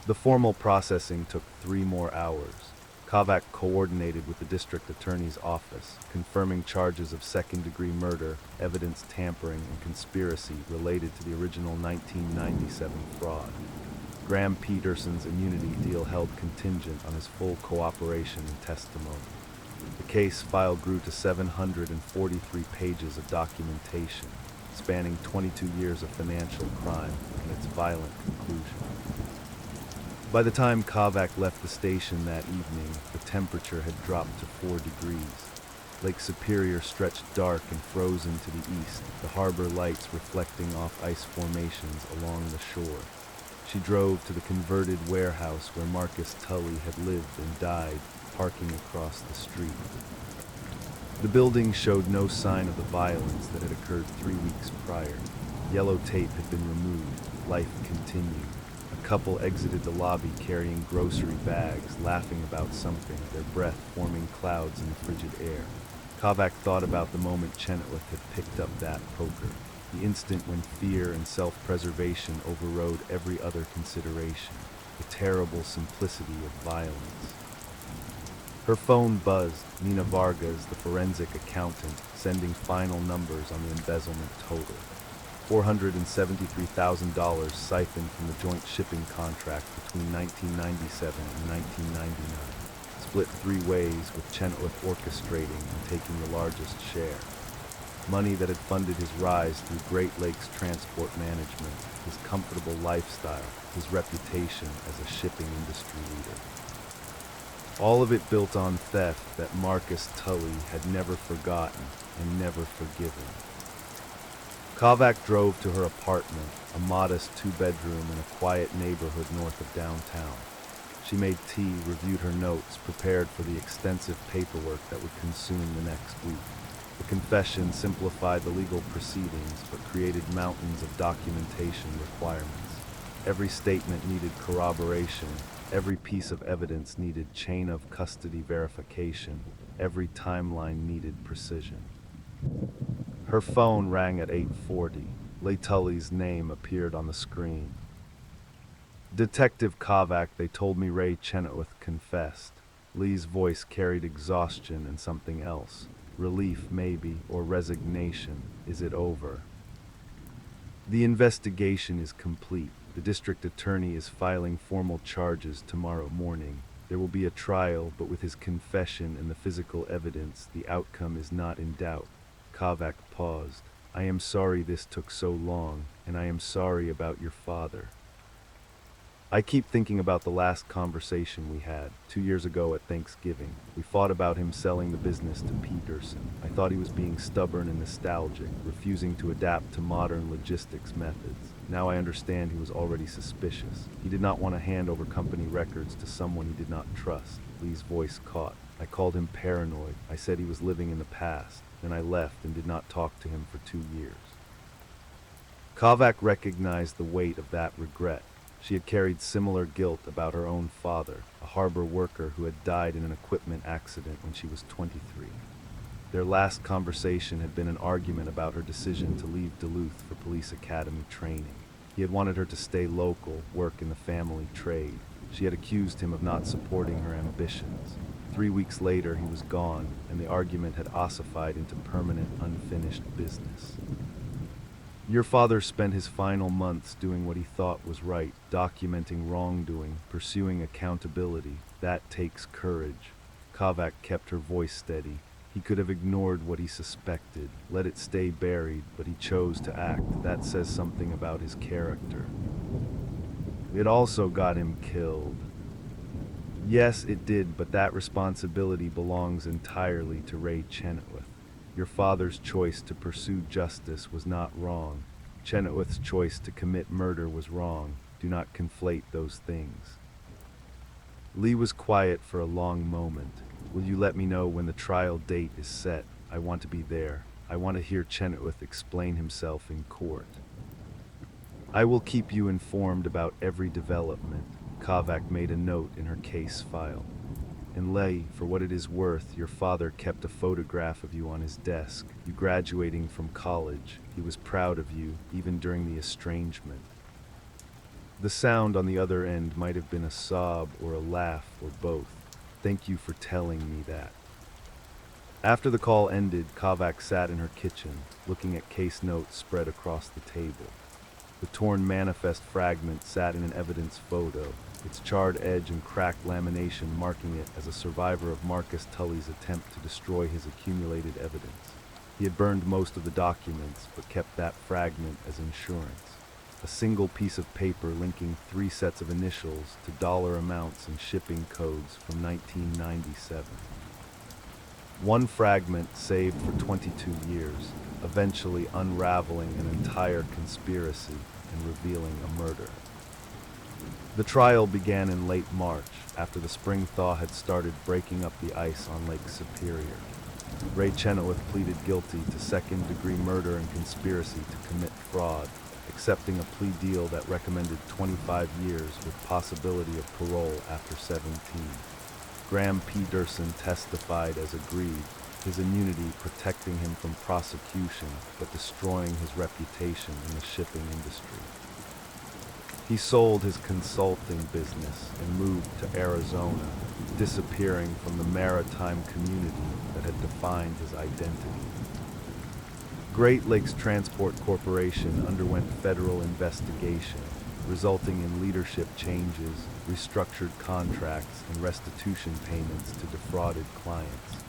The formal processing took 3 more hours. Kovac coordinated with the district attorney's office, confirming charges of second-degree murder, evidence tampering, and conspiracy related to the original 1997 fraud. Graham Peterson's immunity deal held contingent on his full cooperation and testimony. The case file grew to 743 pages of documentation, spanning 22 years of financial crime and its violent conclusion. By the time Kovac left the station that evening, the temperature had dropped to 4 degrees. Lake Superior stretched dark and frozen to the east, the harbor lights reflecting off ice formations along the shore. She drove to the converted warehouse where Marcus Tully had lived and died, parking across the street. The building showed no sign of the violence that had occurred 3 weeks prior. Yellow tape had been removed. Life continued. A couple exited the lobby carrying grocery bags, laughing about something, their breath forming clouds in the frigid air. Kovac thought about the moment Chenoweth had picked up that poker, the instant when fear and self-preservation overrode every other consideration, the terrible simplicity of violence. Her phone buzzed. Nina Vargas, the forensic accountant, sending final numbers on the embezzlement total. $473,000 siphoned from the joint shipping contract between 1997 and 1999, split 3 ways with Chenoweth orchestrating and taking the largest share. Money that had funded his rise through Great Lakes Transport Management, his comfortable lifestyle, his reputation as a shipping industry leader. All of it built on theft that Marcus Tully had never forgotten and never forgiven. Kovac drove to her apartment, a modest 2-bedroom in a quiet neighborhood north of downtown. She made tea, reviewed her notes, prepared for the extensive paperwork that would consume the next week. The confession simplified the legal proceedings, but created mountains of documentation requirements. Every statement needed corroboration. Every piece of evidence needed chain of custody verification. Every timeline needed precision. Her phone rang at 8:40. Leigh Tully's name appeared on the screen. Detective Kovac, they told me Ray Chenoweth confessed. Lee's voice carried exhaustion and something else. Relief, maybe, or resignation. Is it over? The investigation is complete. The district attorney is filing formal charges tomorrow morning. There will be a trial, but with his confession and the physical evidence, the outcome is not in doubt. Kovac paused. I am sorry this took so long, and I am sorry about your father. I keep thinking about the last conversation we had, 2 years ago at Thanksgiving. We fought about him selling the business to Peterson. I thought he was being stubborn and nostalgic, refusing to adapt to modern logistics methods. Now I understand he was already suspicious. He did not want to hand over company records to someone he did not trust. Lee's voice caught. I called him paranoid. I said he was living in the past. Then I left and did not talk to him for 2 years. Kovac recognized the weight of that regret. She had carried similar guilt about her own father, a harbor worker who had died in an equipment accident when she was 23. Their last conversation had been an argument about her decision to leave Duluth for police academy training. He had wanted her to stay local, work in the family trade. She had accused him of not supporting her ambitions. 3 weeks later, he was gone, and the argument had ossified into permanent, unfinished business. Your father spent his final months doing what he thought was right, documenting wrongdoing, pursuing accountability. That takes courage. Kovac kept her voice steady. He could have ignored what he suspected, let it stay buried, but he chose to act. That says something about his character. It also got him killed. Yes, it did, but that responsibility belongs entirely to Ray Chenoweth. Your father's choice to pursue justice was not wrong. Chenoweth's choice to commit murder was wrong. Do not conflate those things. Lee was quiet for a long moment. Will you let me know when the trial date is set? I want to be there. I want to hear Chenoweth explain himself in court. I will keep you informed about every development. Kovac made a note in her case file. And Leigh, for what it is worth, your father kept a photograph of you on his desk, you graduating from college. He was proud of you, even during the estrangement. The sound on the other end might have been a sob or a laugh or both. Thank you for telling me that. After the call ended, Kovac sat in her kitchen, looking at case notes spread across the table. The torn manifest fragment sat in an evidence photo, its charred edge and cracked lamination marking it as a survivor of Marcus Tully's attempt to destroy his accumulated evidence. He had burned most of the documents, but kept that fragment as insurance. A single piece of paper linking 3 sets of initials to dollar amounts and shipping codes from 1997. One fragment saved for 22 years, eventually unraveling an entire conspiracy and revealing a murder. The trial began in late March, after the spring thaw had started breaking up the ice on Lake Superior. Ray Chenoweth pleaded guilty to second-degree murder and conspiracy to commit fraud, accepting a plea deal that recommended 25 years with possibility of parole after 17. Graham Peterson testified as agreed, his immunity protecting him from prosecution but destroying his reputation in the shipping industry. He sold his consulting business and moved to Arizona, disappearing from the maritime community that had defined his identity. Great Lakes Transport Corporation underwent federal investigation, resulting in leadership changes, restructured contracts, and restitution payments to defrauded clients.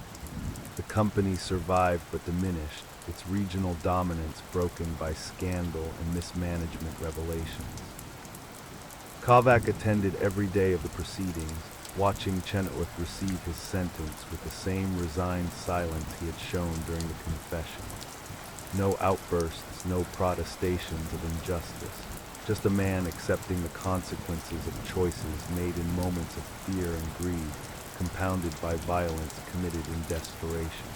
The company survived but diminished, its regional dominance broken by scandal and mismanagement revelations. Kovac attended every day of the proceedings, watching Chenoweth receive his sentence with the same resigned silence he had shown during the confession. No outbursts, no protestations of injustice. Just a man accepting the consequences of choices made in moments of fear and greed, compounded by violence committed in desperation.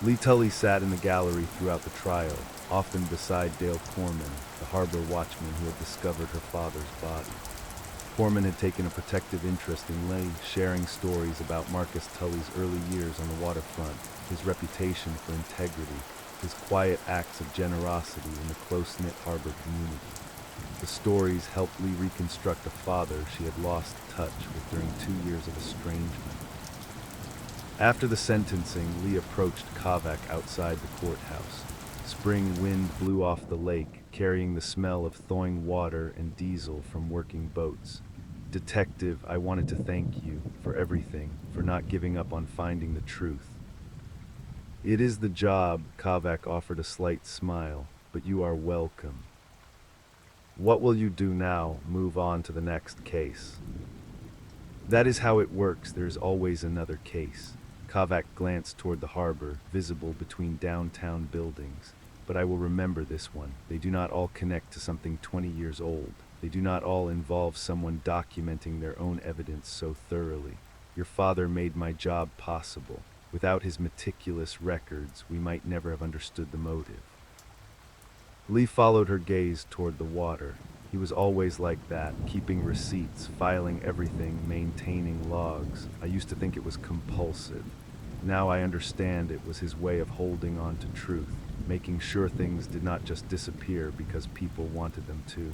Lee Tully sat in the gallery throughout the trial, often beside Dale Corman, the harbor watchman who had discovered her father's body. Corman had taken a protective interest in Leigh, sharing stories about Marcus Tully's early years on the waterfront, his reputation for integrity, his quiet acts of generosity in the close-knit harbor community. The stories helped Lee reconstruct a father she had lost touch with during 2 years of estrangement. After the sentencing, Lee approached Kovac outside the courthouse. Spring wind blew off the lake, carrying the smell of thawing water and diesel from working boats. Detective, I wanted to thank you for everything, for not giving up on finding the truth. It is the job, Kovac offered a slight smile, but you are welcome. What will you do now? Move on to the next case. That is how it works, there is always another case. Kovac glanced toward the harbor, visible between downtown buildings. But I will remember this one. They do not all connect to something 20 years old. They do not all involve someone documenting their own evidence so thoroughly. Your father made my job possible. Without his meticulous records, we might never have understood the motive. Lee followed her gaze toward the water. He was always like that, keeping receipts, filing everything, maintaining logs. I used to think it was compulsive. Now I understand it was his way of holding on to truth, making sure things did not just disappear because people wanted them to.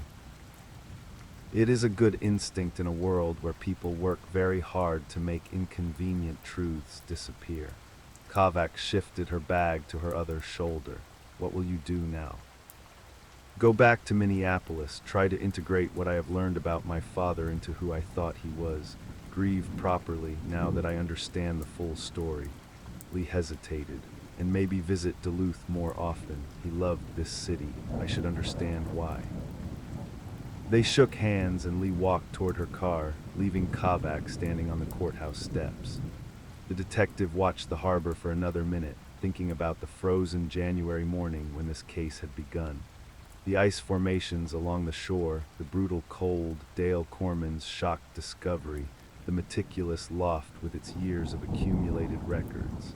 It is a good instinct in a world where people work very hard to make inconvenient truths disappear. Kovac shifted her bag to her other shoulder. What will you do now? Go back to Minneapolis, try to integrate what I have learned about my father into who I thought he was, grieve properly now that I understand the full story. Lee hesitated, and maybe visit Duluth more often. He loved this city. I should understand why. They shook hands and Lee walked toward her car, leaving Kovac standing on the courthouse steps. The detective watched the harbor for another minute, thinking about the frozen January morning when this case had begun. The ice formations along the shore, the brutal cold, Dale Corman's shocked discovery, the meticulous loft with its years of accumulated records.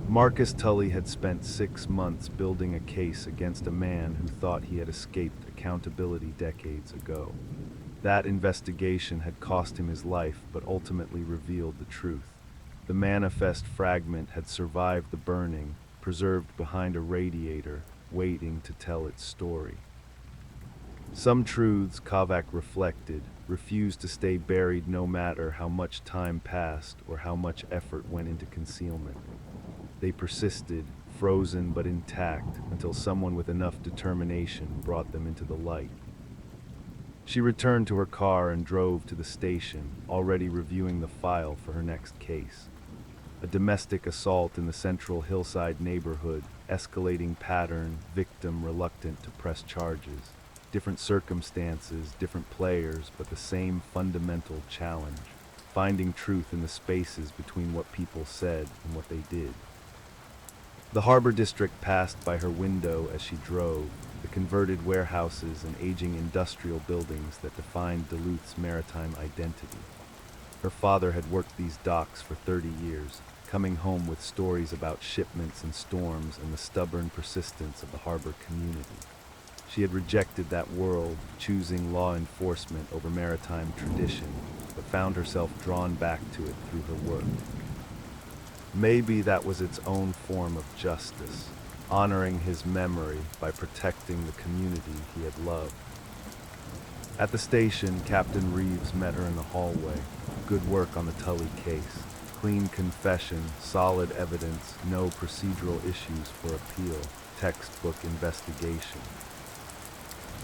Marcus Tully had spent 6 months building a case against a man who thought he had escaped accountability decades ago. That investigation had cost him his life, but ultimately revealed the truth. The manifest fragment had survived the burning, preserved behind a radiator, waiting to tell its story. Some truths, Kovac reflected, refused to stay buried no matter how much time passed or how much effort went into concealment. They persisted, frozen but intact, until someone with enough determination brought them into the light. She returned to her car and drove to the station, already reviewing the file for her next case. A domestic assault in the central hillside neighborhood, escalating pattern, victim reluctant to press charges. Different circumstances, different players, but the same fundamental challenge. Finding truth in the spaces between what people said and what they did. The harbor district passed by her window as she drove, the converted warehouses and aging industrial buildings that defined Duluth's maritime identity. Her father had worked these docks for 30 years, coming home with stories about shipments and storms and the stubborn persistence of the harbor community. She had rejected that world, choosing law enforcement over maritime tradition, but found herself drawn back to it through her work. Maybe that was its own form of justice, honoring his memory by protecting the community he had loved. At the station, Captain Reeves met her in the hallway. Good work on the Tully case. Clean confession, solid evidence, no procedural issues for appeal, textbook investigation.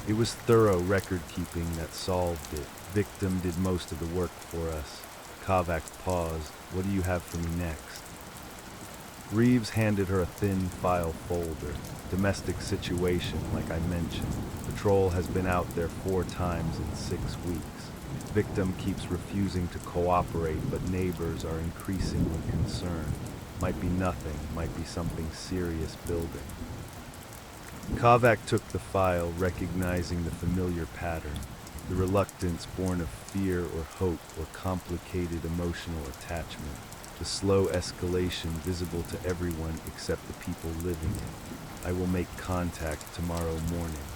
It was thorough record-keeping that solved it. Victim did most of the work for us. Kovac paused. What do you have for me next? Reeves handed her a thin file folder. Domestic situation, like I mentioned. Patrol has been out there 4 times in 6 weeks. Victim keeps refusing to cooperate, but neighbors are increasingly concerned. Might be nothing, might be something serious building. Kovac took the file, recognizing the familiar pattern. The reluctance born of fear or hope or complicated emotional attachment. The slow escalation visible to everyone except the people living it. I will make contact tomorrow morning.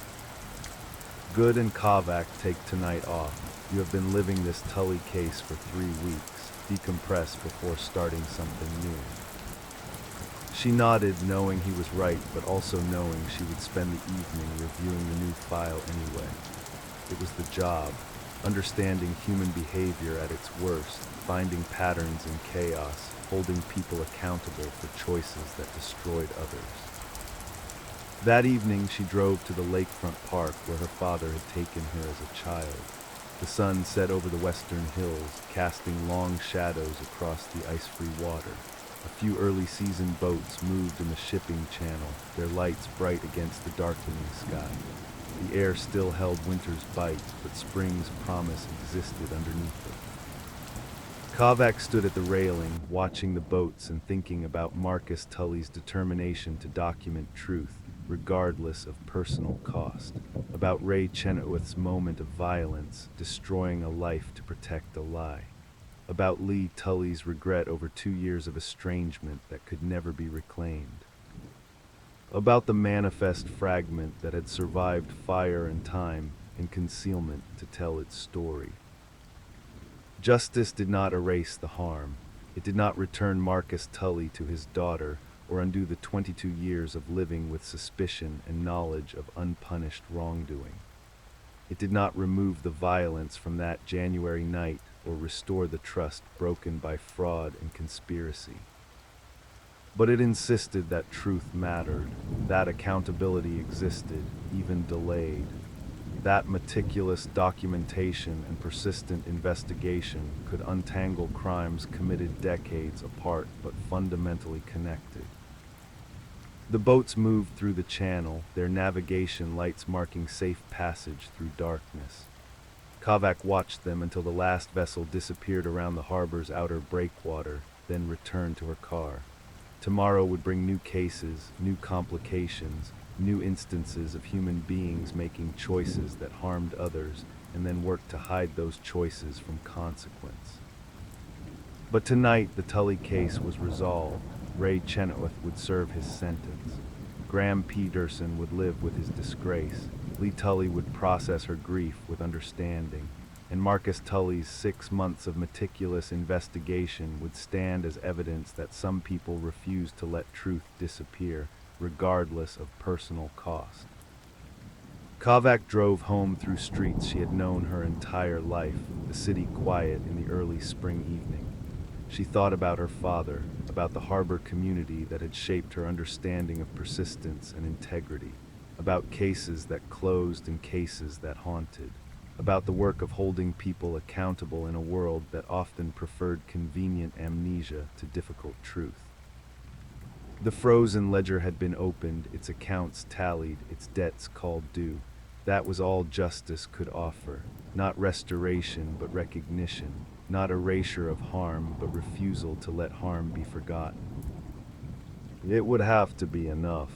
Good and Kovac take tonight off. You have been living this Tully case for 3 weeks. Decompress before starting something new. She nodded, knowing he was right, but also knowing she would spend the evening reviewing the new file anyway. It was the job, understanding human behavior at its worst, finding patterns in chaos, holding people accountable for choices that destroyed others. That evening, she drove to the lakefront park where her father had taken her as a child. The sun set over the western hills, casting long shadows across the ice-free water. A few early-season boats moved in the shipping channel, their lights bright against the darkening sky. The air still held winter's bite, but spring's promise existed underneath it. Kovac stood at the railing, watching the boats and thinking about Marcus Tully's determination to document truth, regardless of personal cost. About Ray Chenoweth's moment of violence, destroying a life to protect a lie. About Lee Tully's regret over 2 years of estrangement that could never be reclaimed. About the manifest fragment that had survived fire and time and concealment to tell its story. Justice did not erase the harm. It did not return Marcus Tully to his daughter or undo the 22 years of living with suspicion and knowledge of unpunished wrongdoing. It did not remove the violence from that January night or restore the trust broken by fraud and conspiracy. But it insisted that truth mattered, that accountability existed, even delayed, that meticulous documentation and persistent investigation could untangle crimes committed decades apart but fundamentally connected. The boats moved through the channel, their navigation lights marking safe passage through darkness. Kovac watched them until the last vessel disappeared around the harbor's outer breakwater, then returned to her car. Tomorrow would bring new cases, new complications, new instances of human beings making choices that harmed others and then worked to hide those choices from consequence. But tonight the Tully case was resolved. Ray Chenoweth would serve his sentence. Graham Peterson would live with his disgrace. Lee Tully would process her grief with understanding. And Marcus Tully's 6 months of meticulous investigation would stand as evidence that some people refuse to let truth disappear, regardless of personal cost. Kovac drove home through streets she had known her entire life, the city quiet in the early spring evening. She thought about her father, about the harbor community that had shaped her understanding of persistence and integrity, about cases that closed and cases that haunted, about the work of holding people accountable in a world that often preferred convenient amnesia to difficult truth. The frozen ledger had been opened, its accounts tallied, its debts called due. That was all justice could offer, not restoration but recognition, not erasure of harm but refusal to let harm be forgotten. It would have to be enough.